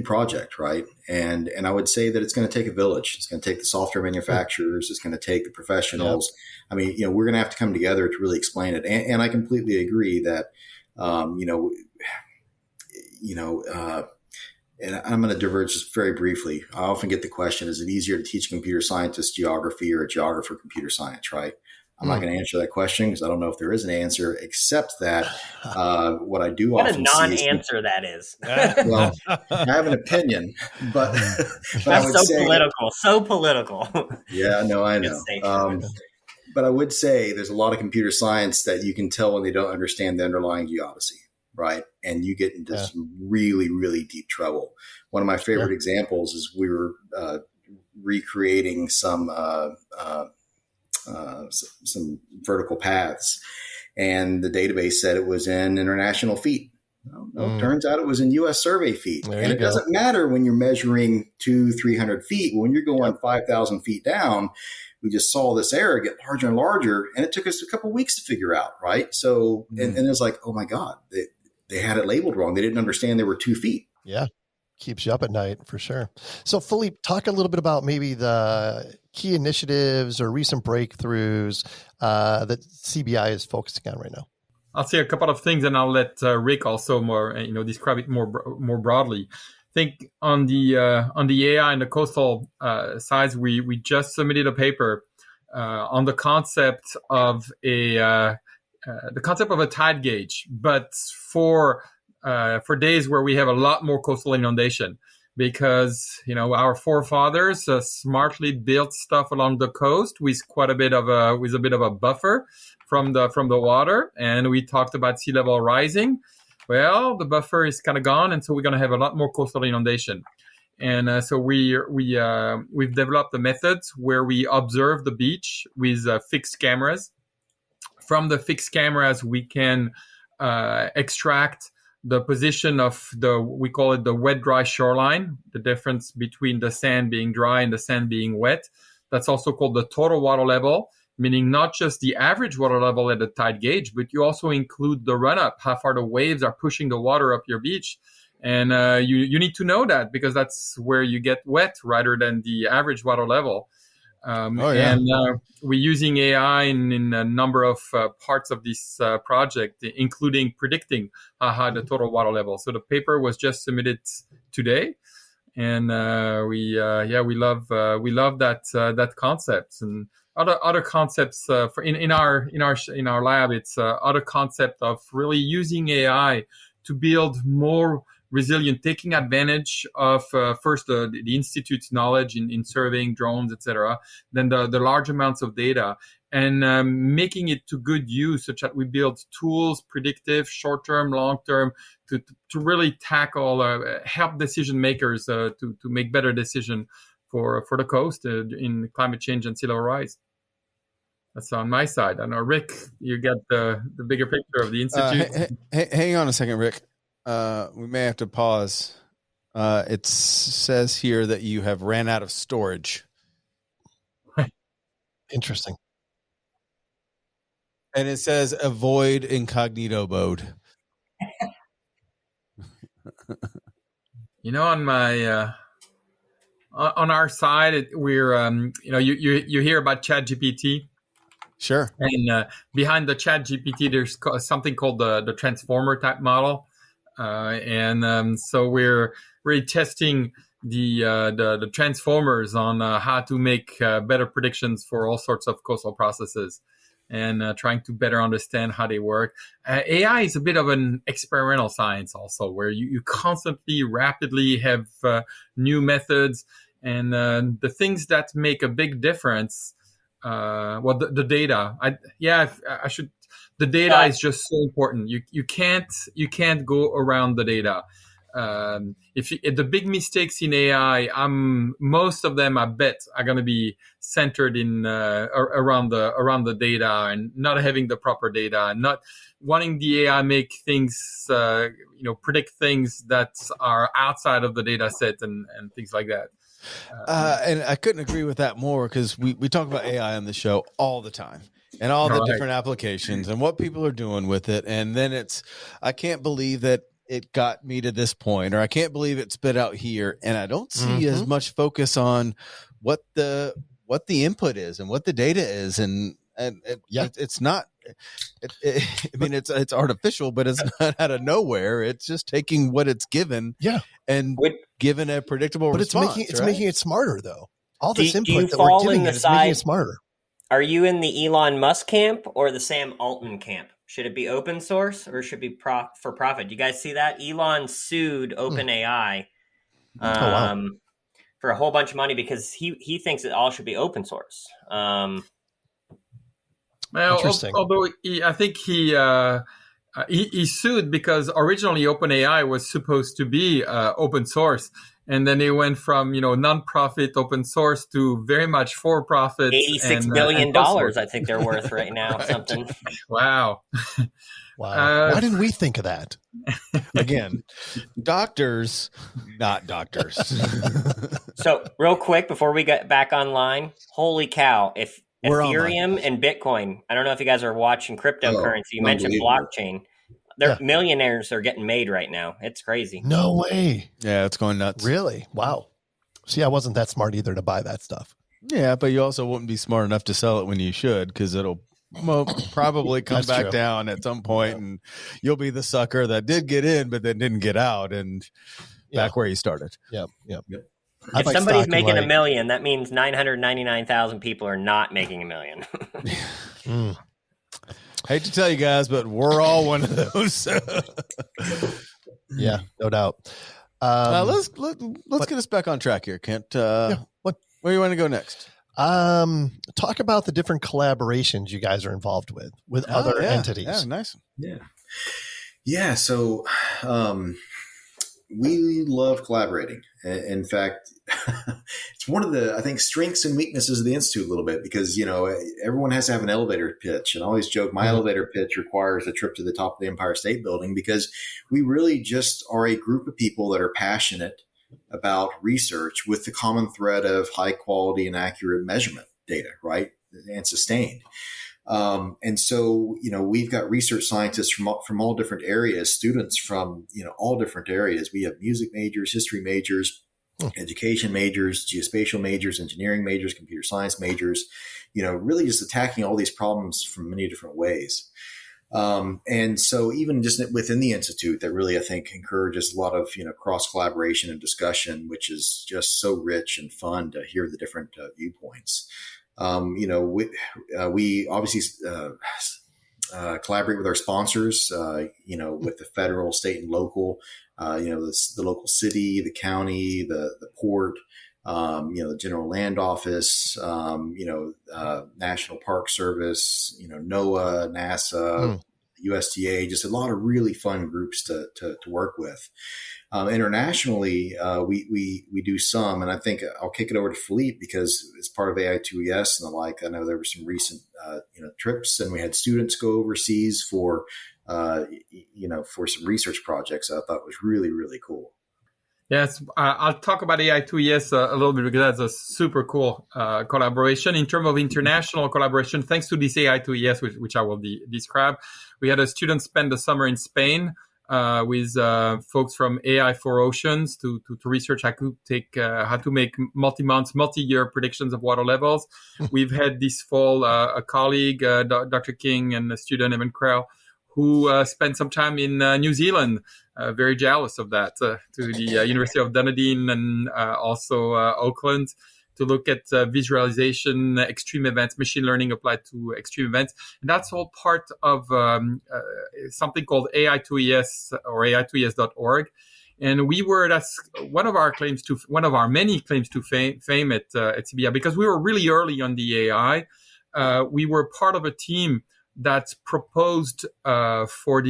project, right? And I would say that it's going to take a village. It's going to take the software manufacturers. It's going to take the professionals. Yep. I mean, we're going to have to come together to really explain it. And I completely agree that, and I'm going to diverge just very briefly. I often get the question, is it easier to teach a computer scientist geography or a geographer computer science, right? I'm not going to answer that question because I don't know if there is an answer, except that what I do often see what a non-answer that is. Well, I have an opinion, but I would say political, so political. Yeah, no, I know. But I would say there's a lot of computer science that you can tell when they don't understand the underlying geodesy, right? And you get into some really, really deep trouble. One of my favorite examples is we were recreating some vertical paths, and the database said it was in international feet, No, turns out it was in U.S. survey feet. And it doesn't matter when you're measuring 200-300 feet. When you're going 5,000 feet down, we just saw this error get larger and larger, and it took us a couple of weeks to figure out, right? So, and it's like, oh my God, they had it labeled wrong. They didn't understand there were 2 feet. Yeah. Keeps you up at night for sure. So Philippe, talk a little bit about maybe the key initiatives or recent breakthroughs that CBI is focusing on right now. I'll say a couple of things, and I'll let Rick also describe it more broadly. I think on the AI and the coastal sides, we just submitted a paper on the concept of a tide gauge, but for days where we have a lot more coastal inundation, because our forefathers smartly built stuff along the coast with a bit of a buffer from the water, and we talked about sea level rising. Well, the buffer is kind of gone, and so we're going to have a lot more coastal inundation. And so we've developed the methods where we observe the beach with fixed cameras. From the fixed cameras, we can extract the position of we call it the wet-dry shoreline, the difference between the sand being dry and the sand being wet. That's also called the total water level, meaning not just the average water level at the tide gauge, but you also include the run-up, how far the waves are pushing the water up your beach. And you need to know that, because that's where you get wet rather than the average water level. And we're using AI in a number of parts of this project, including predicting how the total water level. So the paper was just submitted today, and we love that concept. And other concepts in our lab, it's other concept of really using AI to build more resilient, taking advantage of first the institute's knowledge in surveying drones, etc., then the large amounts of data, and making it to good use, such that we build tools, predictive, short-term, long-term, to really tackle, help decision makers to make better decision for the coast in climate change and sea level rise. That's on my side. I know, Rick, you get the bigger picture of the institute. Hang on a second, Rick. We may have to pause. It says here that you have ran out of storage. Interesting. And it says avoid incognito mode. On my on our side, we're you hear about ChatGPT. Sure. And behind the ChatGPT, there's something called the transformer type model. So we're really testing the transformers on how to make better predictions for all sorts of coastal processes, and trying to better understand how they work. AI is a bit of an experimental science also, where you constantly, rapidly have new methods, and the things that make a big difference. The data. The data is just so important. You can't go around the data. If the big mistakes in AI, most of them, I bet, are going to be centered in around the data, and not having the proper data, and not wanting the AI make things, predict things that are outside of the data set and things like that. And I couldn't agree with that more, because we talk about AI on the show all the time, and all the different applications and what people are doing with it. And then I can't believe that it got me to this point, or I can't believe it spit out here. And I don't see as much focus on what the input is and what the data is. And it's not, it's artificial, but it's not out of nowhere. It's just taking what it's given and given a predictable response. It's making it smarter, though. All this input that we're giving is making it smarter. Are you in the Elon Musk camp or the Sam Altman camp? Should it be open source or should it be for profit? You guys see that? Elon sued OpenAI for a whole bunch of money because he thinks it all should be open source. Interesting. Although I think he sued because originally OpenAI was supposed to be open source. And then they went from, non-profit open source to very much for-profit. $86 billion, I think they're worth right now. Something. Wow. Wow. Why didn't we think of that? Again, doctors, not doctors. So real quick, before we get back online, holy cow. If Ethereum and Bitcoin, I don't know if you guys are watching cryptocurrency. You mentioned blockchain. Millionaires are getting made right now. It's crazy. No way. Yeah, it's going nuts. Really? Wow. See, I wasn't that smart either to buy that stuff. Yeah, but you also wouldn't be smart enough to sell it when you should, because it'll probably come back down at some point, and you'll be the sucker that did get in but then didn't get out and back where you started. Yep. If somebody's making $1 million, that means 999,000 people are not making $1 million. Hate to tell you guys, but we're all one of those. Yeah, no doubt. Let's get us back on track here, Kent. Where do you want to go next? Talk about the different collaborations you guys are involved with other entities. Yeah, nice. Yeah. So, we love collaborating. In fact, it's one of the, I think, strengths and weaknesses of the Institute a little bit, because, everyone has to have an elevator pitch. And I always joke, my elevator pitch requires a trip to the top of the Empire State Building, because we really just are a group of people that are passionate about research with the common thread of high quality and accurate measurement data, right? And sustained. And so, we've got research scientists from all different areas, students from, all different areas. We have music majors, history majors, education majors, geospatial majors, engineering majors, computer science majors, really just attacking all these problems from many different ways. And so even just within the Institute, that really, I think, encourages a lot of, cross collaboration and discussion, which is just so rich and fun to hear the different viewpoints. We obviously collaborate with our sponsors, with the federal, state, and local, the local city, the county, the port, the General Land Office, National Park Service, NOAA, NASA, USDA, just a lot of really fun groups to work with. Internationally, we do some, and I think I'll kick it over to Philippe, because it's part of AI2ES and the like. I know there were some recent, trips, and we had students go overseas for some research projects I thought was really, really cool. Yes, I'll talk about AI2ES a little bit, because that's a super cool collaboration. In terms of international collaboration, thanks to this AI2ES, which I will describe, we had a student spend the summer in Spain with folks from AI for Oceans to research how to make multi-year predictions of water levels. We've had this fall a colleague, Dr. King, and a student, Evan Krell, who spent some time in New Zealand. Very jealous of that, to the University of Dunedin and also Auckland, to look at visualization, extreme events, machine learning applied to extreme events. And that's all part of something called AI2ES or AI2ES.org. And that's one of our many claims to fame at CBI, because we were really early on the AI. We were part of a team that proposed for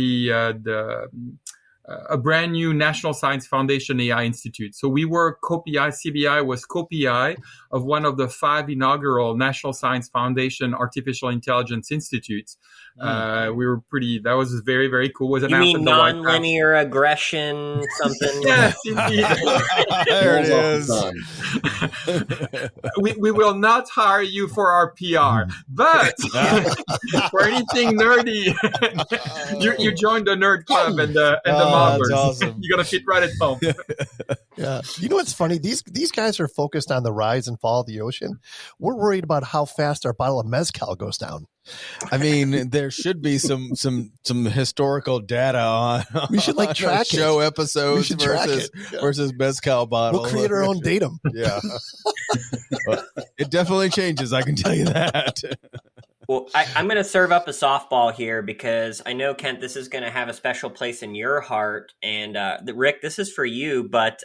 a brand new National Science Foundation AI Institute. So we were co-PI, CBI was co-PI of one of the 5 inaugural National Science Foundation Artificial Intelligence Institutes. That was very, very cool. It was announced you mean non-linear aggression something? Yes, indeed. There it is. we will not hire you for our PR, but for anything nerdy, you joined the nerd club and the modelers. That's awesome. You're gonna fit right at home. Yeah, you know what's funny? These guys are focused on the rise and fall of the ocean. We're worried about how fast our bottle of mezcal goes down. I mean, there should be some historical data on. We should track show episodes versus mezcal bottle. We'll create our own datum. Yeah, well, it definitely changes. I can tell you that. Well, I'm going to serve up a softball here, because I know, Kent, this is going to have a special place in your heart. And Rick, this is for you, but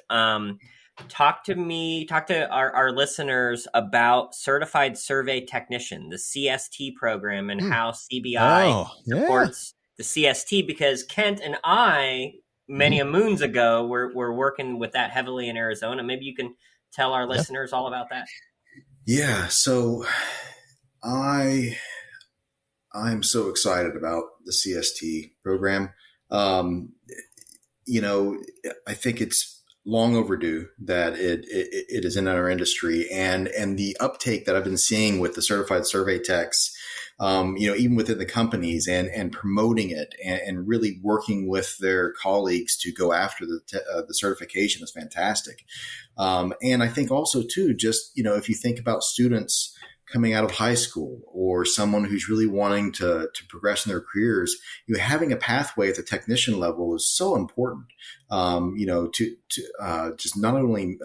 talk to our listeners about Certified Survey Technician, the CST program, and how CBI supports the CST, because Kent and I, many a moons ago, were working with that heavily in Arizona. Maybe you can tell our listeners all about that. Yeah. So I'm so excited about the CST program. I think it's long overdue that it is in our industry, and the uptake that I've been seeing with the certified survey techs, even within the companies and promoting it and really working with their colleagues to go after the certification is fantastic. And I think also too, just, if you think about students coming out of high school or someone who's really wanting to progress in their careers, having a pathway at the technician level is so important, to just not only,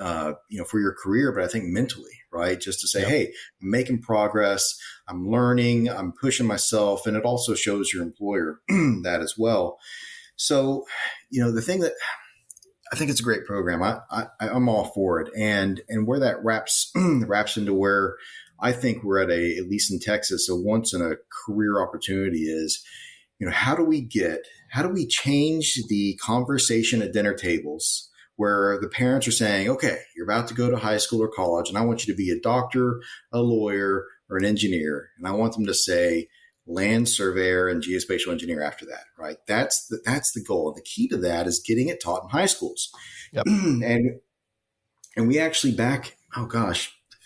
for your career, but I think mentally, right? Just to say, hey, I'm making progress, I'm learning, I'm pushing myself. And it also shows your employer that as well. So, the thing that I think it's a great program, I'm all for it. And where that wraps into where I think we're at at least in Texas, a once in a career opportunity is, how do we change the conversation at dinner tables where the parents are saying, okay, you're about to go to high school or college, and I want you to be a doctor, a lawyer, or an engineer. And I want them to say land surveyor and geospatial engineer after that, right? That's the goal. And the key to that is getting it taught in high schools. Yep. And we actually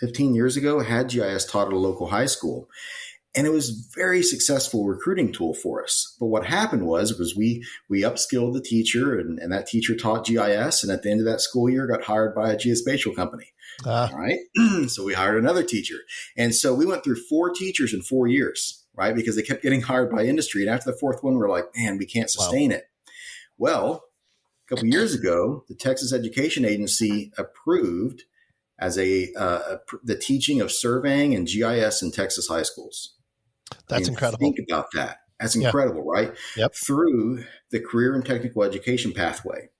15 years ago, had GIS taught at a local high school. And it was a very successful recruiting tool for us. But what happened was we upskilled the teacher, and that teacher taught GIS. And at the end of that school year, got hired by a geospatial company. All right. So we hired another teacher. And so we went through 4 teachers in 4 years, right? Because they kept getting hired by industry. And after the 4th one, we're like, man, we can't sustain it. Well, a couple of years ago, the Texas Education Agency approved as the teaching of surveying and GIS in Texas high schools. That's incredible. Think about that. That's incredible, right? Yep. Through the career and technical education pathway.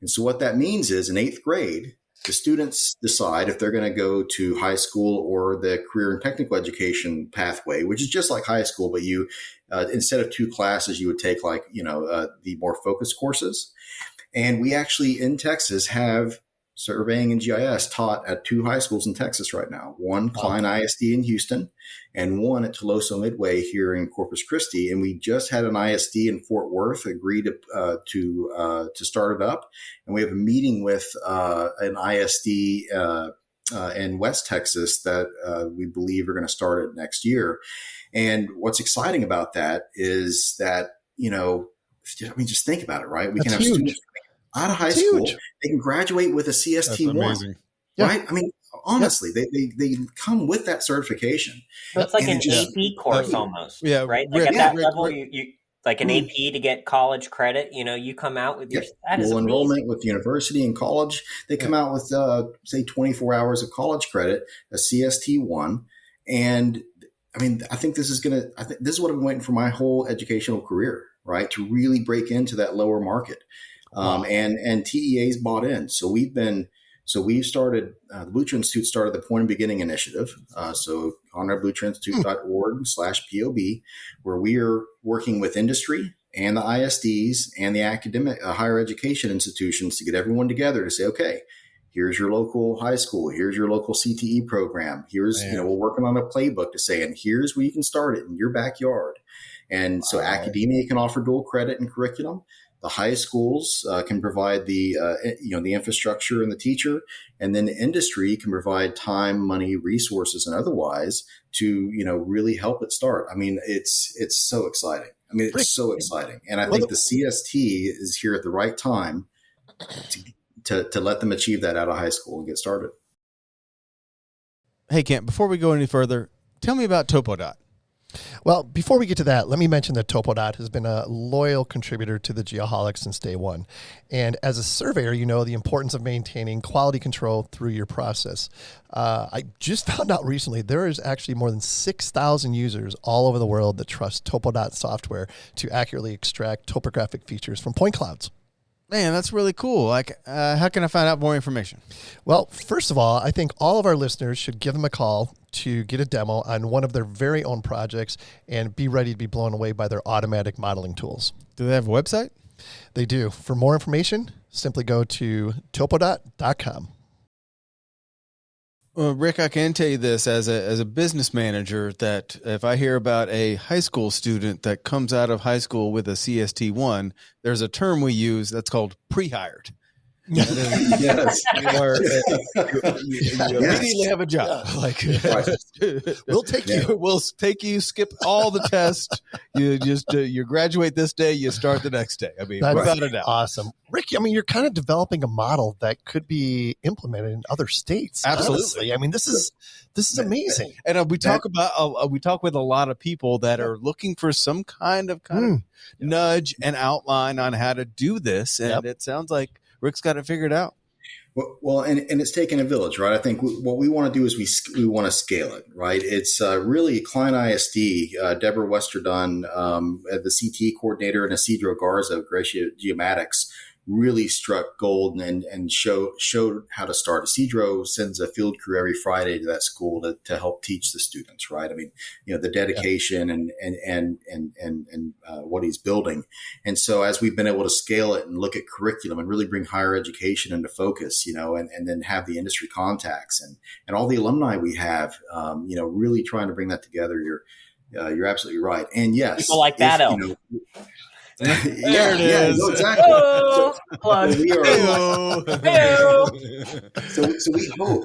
And so what that means is in 8th grade, the students decide if they're going to go to high school or the career and technical education pathway, which is just like high school, but you, instead of 2 classes, you would take the more focused courses. And we actually in Texas have surveying and GIS taught at 2 high schools in Texas right now. One, Klein ISD in Houston, and one at Toloso Midway here in Corpus Christi. And we just had an ISD in Fort Worth agree to start it up. And we have a meeting with an ISD in West Texas that we believe are going to start it next year. And what's exciting about that is that, just think about it, right? We can have students out of high school, they can graduate with a CST1, right? I mean, honestly, they come with that certification. So it's like an AP course almost, right? Like at that level, you like an AP to get college credit. You come out with your full enrollment with university and college. They come out with say 24 hours of college credit, a CST1, and I mean, I think this is what I've been waiting for my whole educational career, right? To really break into that lower market. And TEA's bought in. So we've started, the Blucher Institute started the Point of Beginning Initiative. So ConradBlucherInstitute.org/POB, where we are working with industry and the ISDs and the academic higher education institutions to get everyone together to say, okay, here's your local high school. Here's your local CTE program. Here's, we're working on a playbook to say, and here's where you can start it in your backyard. And so academia can offer dual credit and curriculum. The high schools can provide the infrastructure and the teacher, and then the industry can provide time, money, resources, and otherwise to really help it start. I mean, it's so exciting. It's so exciting, and I think the CST is here at the right time to let them achieve that out of high school and get started. Hey, Kent, before we go any further, tell me about TopoDot. Well, before we get to that, let me mention that TopoDot has been a loyal contributor to the Geoholics since day one. And as a surveyor, you know the importance of maintaining quality control through your process. I just found out recently there is actually more than 6,000 users all over the world that trust TopoDot software to accurately extract topographic features from point clouds. Man, that's really cool. How can I find out more information? Well, first of all, I think all of our listeners should give them a call to get a demo on one of their very own projects and be ready to be blown away by their automatic modeling tools. Do they have a website? They do. For more information, simply go to topodot.com. Well, Rick, I can tell you this as a business manager, that if I hear about a high school student that comes out of high school with a CST1, there's a term we use that's called pre-hired. Yes. You immediately have a job. Like, we'll take you, skip all the tests. You just you graduate this day, you start the next day. I mean, without a doubt. Awesome. Rick, I mean, you're kind of developing a model that could be implemented in other states. Absolutely. Honestly. I mean, this is amazing. And we talk with a lot of people that are looking for some kind of nudge and outline on how to do this. And it sounds like Rick's got it figured out. Well, and it's taken a village, right? I think what we want to do is we want to scale it, right? It's really Klein ISD, Deborah Westerdun, the CT coordinator, and Isidro Garza of Gracia Geomatics really struck gold and showed how to start. Isidro sends a field crew every Friday to that school to help teach the students, right? I mean, the dedication and what he's building. And so as we've been able to scale it and look at curriculum and really bring higher education into focus, and then have the industry contacts and all the alumni we have, really trying to bring that together. You're absolutely right. And yes, people like that, there it is. No, exactly. So we hope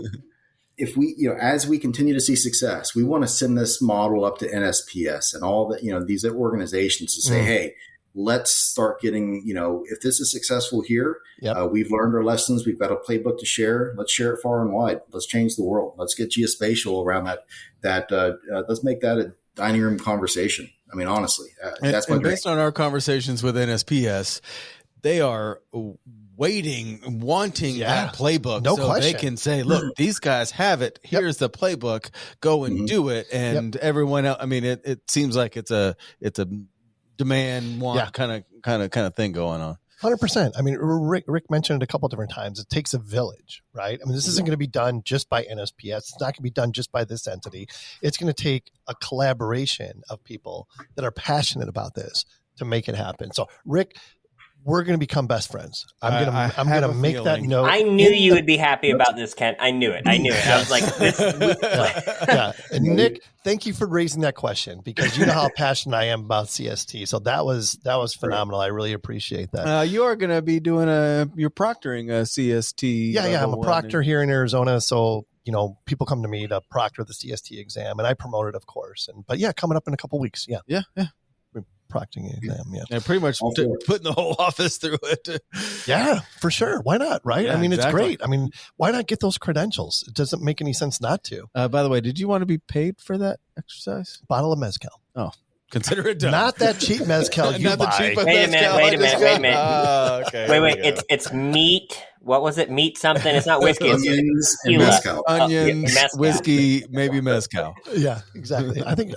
if we, as we continue to see success, we want to send this model up to NSPS and all that, these organizations to say, hey, let's start getting, if this is successful here, we've learned our lessons. We've got a playbook to share. Let's share it far and wide. Let's change the world. Let's get geospatial around that. Let's make that a dining room conversation. I mean, honestly, that's my based on our conversations with NSPS, they are wanting that playbook, no so question. They can say, "Look, these guys have it. Here's the playbook. Go and do it." And everyone else. I mean, it seems like it's a demand want kind of thing going on. 100%. I mean, Rick mentioned it a couple of different times. It takes a village, right? I mean, this isn't going to be done just by NSPS. It's not going to be done just by this entity. It's going to take a collaboration of people that are passionate about this to make it happen. So, Rick, we're going to become best friends. I'm going to make that note. I knew you would be happy about this, Kent. I knew it. I was like, this. And Nick, thank you for raising that question, because you know how passionate I am about CST. So that was phenomenal. I really appreciate that. You are going to be doing you're proctoring a CST. Yeah. I'm a proctor here in Arizona. So, people come to me to proctor the CST exam, and I promote it, of course. But coming up in a couple of weeks. Yeah. Proctoring exam, and pretty much putting the whole office through it. Yeah, for sure. Why not? Right? Yeah, I mean, exactly. It's great. I mean, why not get those credentials? It doesn't make any sense not to. By the way, did you want to be paid for that exercise? Bottle of mezcal. Oh, consider it done. Not that cheap mezcal you buy. Wait a minute. Okay. Wait. It's meat. What was it? Meat something. It's not whiskey. Onions and mezcal. Onions, whiskey, maybe mezcal. Yeah, exactly. I think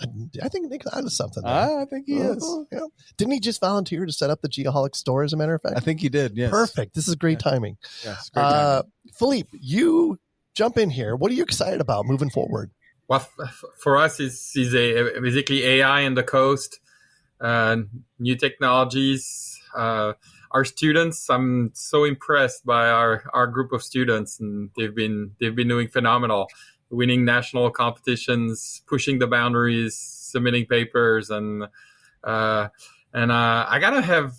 Nick's onto something there. I think he is. Yeah. Didn't he just volunteer to set up the Geoholic store, as a matter of fact? I think he did, yes. Perfect. This is great timing. Yes, great timing. Philippe, you jump in here. What are you excited about moving forward? Well, for us, it's basically AI in the coast, new technologies. Our students, I'm so impressed by our group of students, and they've been doing phenomenal, winning national competitions, pushing the boundaries, submitting papers, and I gotta have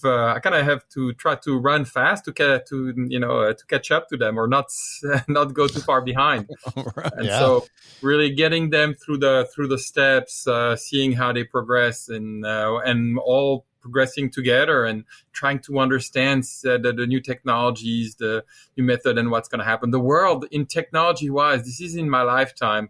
to try to run fast to catch up to them, or not go too far behind. Right. And so really getting them through the steps, seeing how they progress, and all progressing together and trying to understand the new technologies, the new method, and what's going to happen. The world in technology wise, this is in my lifetime.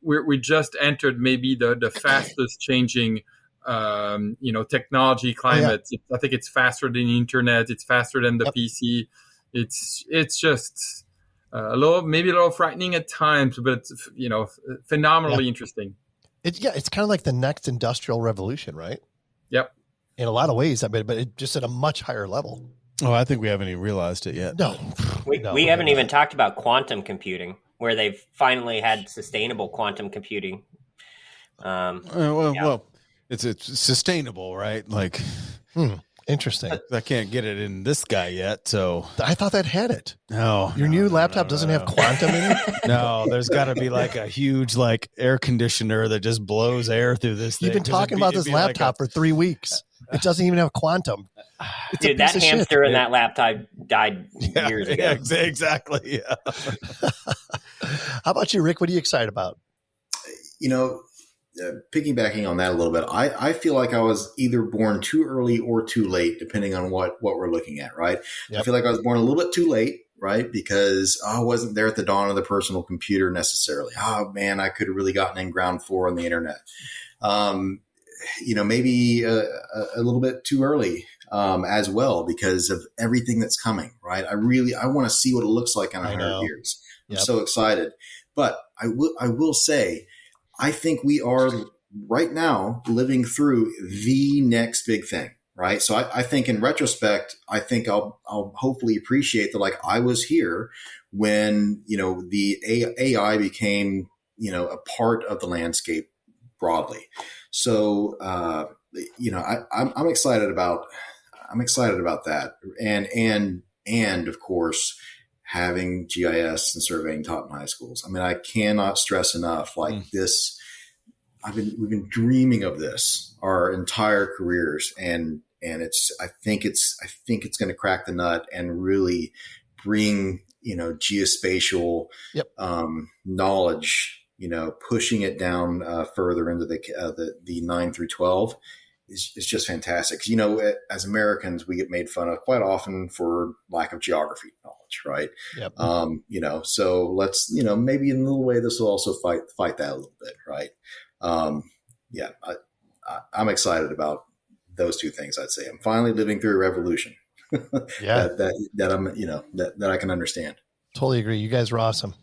We just entered maybe the fastest changing technology climate. I think it's faster than the internet. It's faster than the PC. It's just a little frightening at times, but it's, phenomenally interesting. It's kind of like the next industrial revolution, right? Yep. In a lot of ways, but it just at a much higher level. Oh, I think we haven't even realized it yet. No, we haven't even talked about quantum computing, where they've finally had sustainable quantum computing. Well, it's sustainable, right? Like, Interesting. I can't get it in this guy yet, so I thought that had it. No, your new laptop doesn't have quantum in it. No, there's got to be like a huge like air conditioner that just blows air through this thing. You've been talking about this laptop for 3 weeks. It doesn't even have quantum. Dude, that hamster in that laptop died years ago. Yeah, exactly. Yeah. How about you, Rick? What are you excited about? Piggybacking on that a little bit, I feel like I was either born too early or too late, depending on what we're looking at, right? Yep. I feel like I was born a little bit too late, right? Because I wasn't there at the dawn of the personal computer necessarily. Oh man, I could have really gotten in ground floor on the internet. Maybe a little bit too early as well because of everything that's coming, right? I want to see what it looks like in 100 years. I'm so excited. But I will say, I think we are right now living through the next big thing, right? So I think in retrospect, I think I'll hopefully appreciate that, like, I was here when, the AI became, a part of the landscape broadly. So, I'm excited about that. And of course, having GIS and surveying taught in high schools. I mean, I cannot stress enough this. We've been dreaming of this our entire careers, and I think it's going to crack the nut and really bring, geospatial knowledge, pushing it down further into the 9 through 12 is just fantastic. As Americans, we get made fun of quite often for lack of geography knowledge, right? Yep. So let's, maybe in a little way, this will also fight that a little bit, right? I'm excited about those two things. I'd say I'm finally living through a revolution. that I'm, that I can understand. Totally agree. You guys are awesome.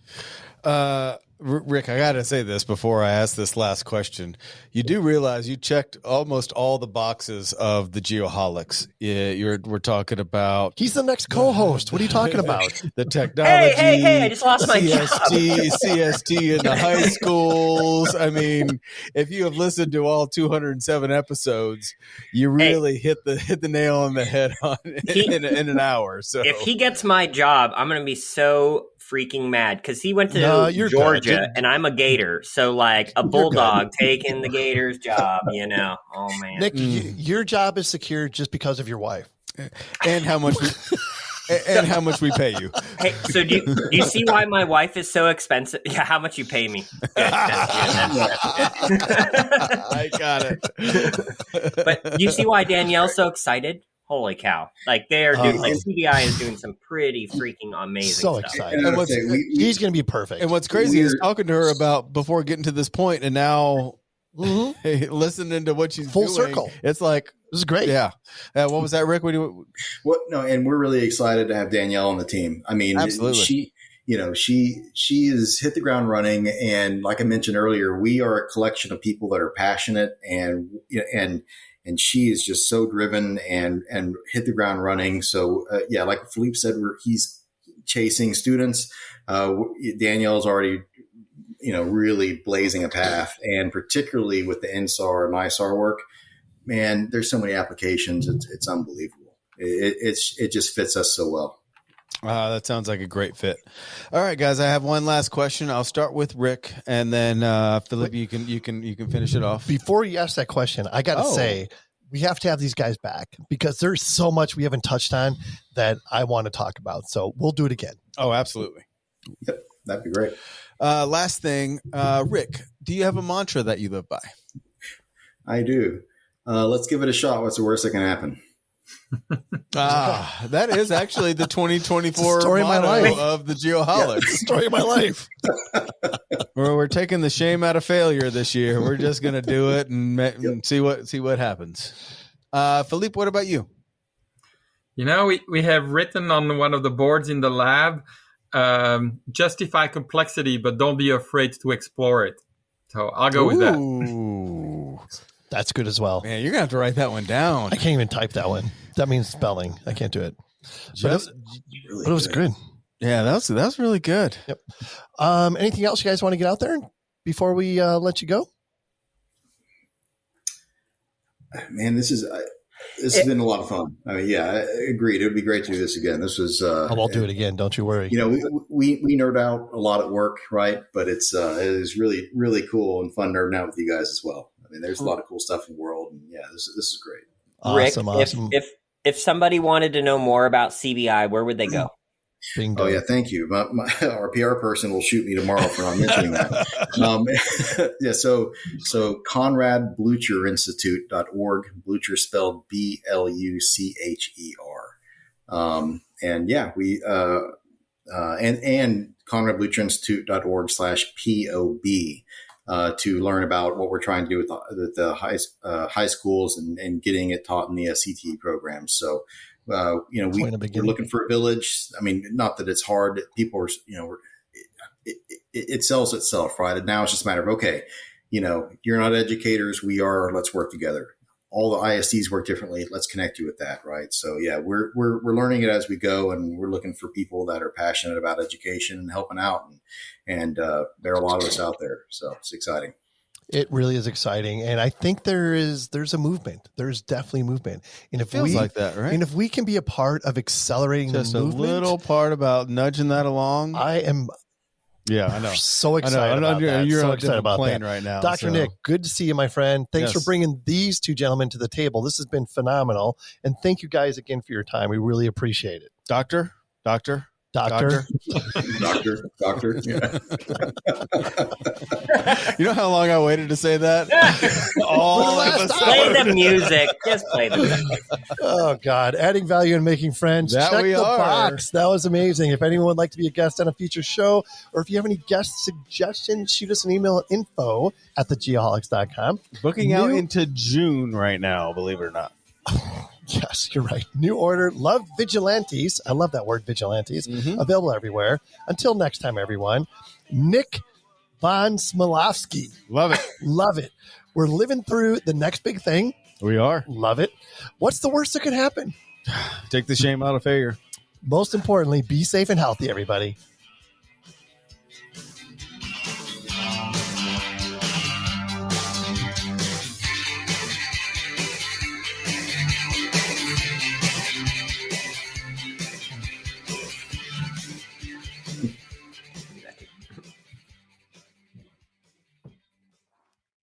Rick, I got to say this before I ask this last question. You do realize you checked almost all the boxes of the Geoholics. We're talking about. He's the next co-host. What are you talking about? The technology. Hey! I just lost my CST in the high schools. I mean, if you have listened to all 207 episodes, you really hit the nail on the head in an hour. So if he gets my job, I'm going to be so freaking mad because he went to Georgia and I'm a Gator, so like a bulldog taking the Gator's job, Oh man, Nick, your job is secure just because of your wife and how much we pay you. Hey, so do you see why my wife is so expensive? Yeah, how much you pay me? I got it. But you see why Danielle's so excited? Holy cow. Like they're doing, CBI is doing some pretty freaking amazing stuff. So excited. And he's going to be perfect. And what's crazy is talking to her about before getting to this point and now listening to what she's full doing, circle. It's like, this is great. Yeah. What was that, Rick? And we're really excited to have Danielle on the team. I mean, absolutely. She has hit the ground running. And like I mentioned earlier, we are a collection of people that are passionate and she is just so driven and hit the ground running. So like Philippe said, he's chasing students. Danielle's already, really blazing a path, and particularly with the NSAR and ISAR work, man, there's so many applications. It's unbelievable. It just fits us so well. That sounds like a great fit. All right, guys, I have one last question. I'll start with Rick, and then Philippe, you can finish it off. Before you ask that question, I got to say we have to have these guys back because there's so much we haven't touched on that I want to talk about. So we'll do it again. Oh, absolutely. Yep, that'd be great. Last thing, Rick, do you have a mantra that you live by? I do. Let's give it a shot. What's the worst that can happen? That is actually the 2024 story of my life of the Geoholics. Story of my life. We're taking the shame out of failure this year. We're just going to do it and see what happens. Philippe, what about you? We have written on one of the boards in the lab, justify complexity, but don't be afraid to explore it. So I'll go with that. That's good as well. Man, you're going to have to write that one down. I can't even type that one. That means spelling. I can't do it. But it was good. Yeah, that was really good. Yep. Anything else you guys want to get out there before we let you go? Man, this is This has been a lot of fun. I mean, yeah, I agreed. It would be great to do this again. This was. I won't do it again. Don't you worry. We nerd out a lot at work, right? But it is really, really cool and fun nerding out with you guys as well. I mean, there's a lot of cool stuff in the world, and yeah, this is great. Awesome, Rick, awesome. If somebody wanted to know more about CBI, where would they go? Oh yeah, thank you. Our PR person will shoot me tomorrow for not mentioning that. Yeah, so ConradBlucherinstitute.org. Blucher spelled BLUCHER. And yeah, we and ConradBlucherinstitute.org/POB to learn about what we're trying to do with the high schools and getting it taught in the CTE programs. So. We're looking for a village. I mean, not that it's hard. People are, it sells itself, right? And now it's just a matter of, okay, you're not educators. We are. Let's work together. All the ISDs work differently. Let's connect you with that, right? So yeah, we're learning it as we go, and we're looking for people that are passionate about education and helping out. And there are a lot of us out there, so it's exciting. It really is exciting, and I think there's a movement. There's definitely movement, and if feels like that, right? And if we can be a part of accelerating just the movement, a little part about nudging that along, I am. Yeah, I know. So excited about that. You're so on excited about plane that right now, Dr. Nick. Good to see you, my friend. Thanks for bringing these two gentlemen to the table. This has been phenomenal, and thank you guys again for your time. We really appreciate it, Doctor. Doctor. Yeah. You know how long I waited to say that? Play the music. Just play the music. Oh, God. Adding value and making friends. Check the box. That was amazing. If anyone would like to be a guest on a future show, or if you have any guest suggestions, shoot us an email at info@thegeoholics.com. Booking out into June right now, believe it or not. Yes, you're right. New order. Love Vigilantes. I love that word, Vigilantes. Mm-hmm. Available everywhere. Until next time, everyone. Nick Von Smilovsky. Love it. Love it. We're living through the next big thing. We are. Love it. What's the worst that could happen? Take the shame out of failure. Most importantly, be safe and healthy, everybody.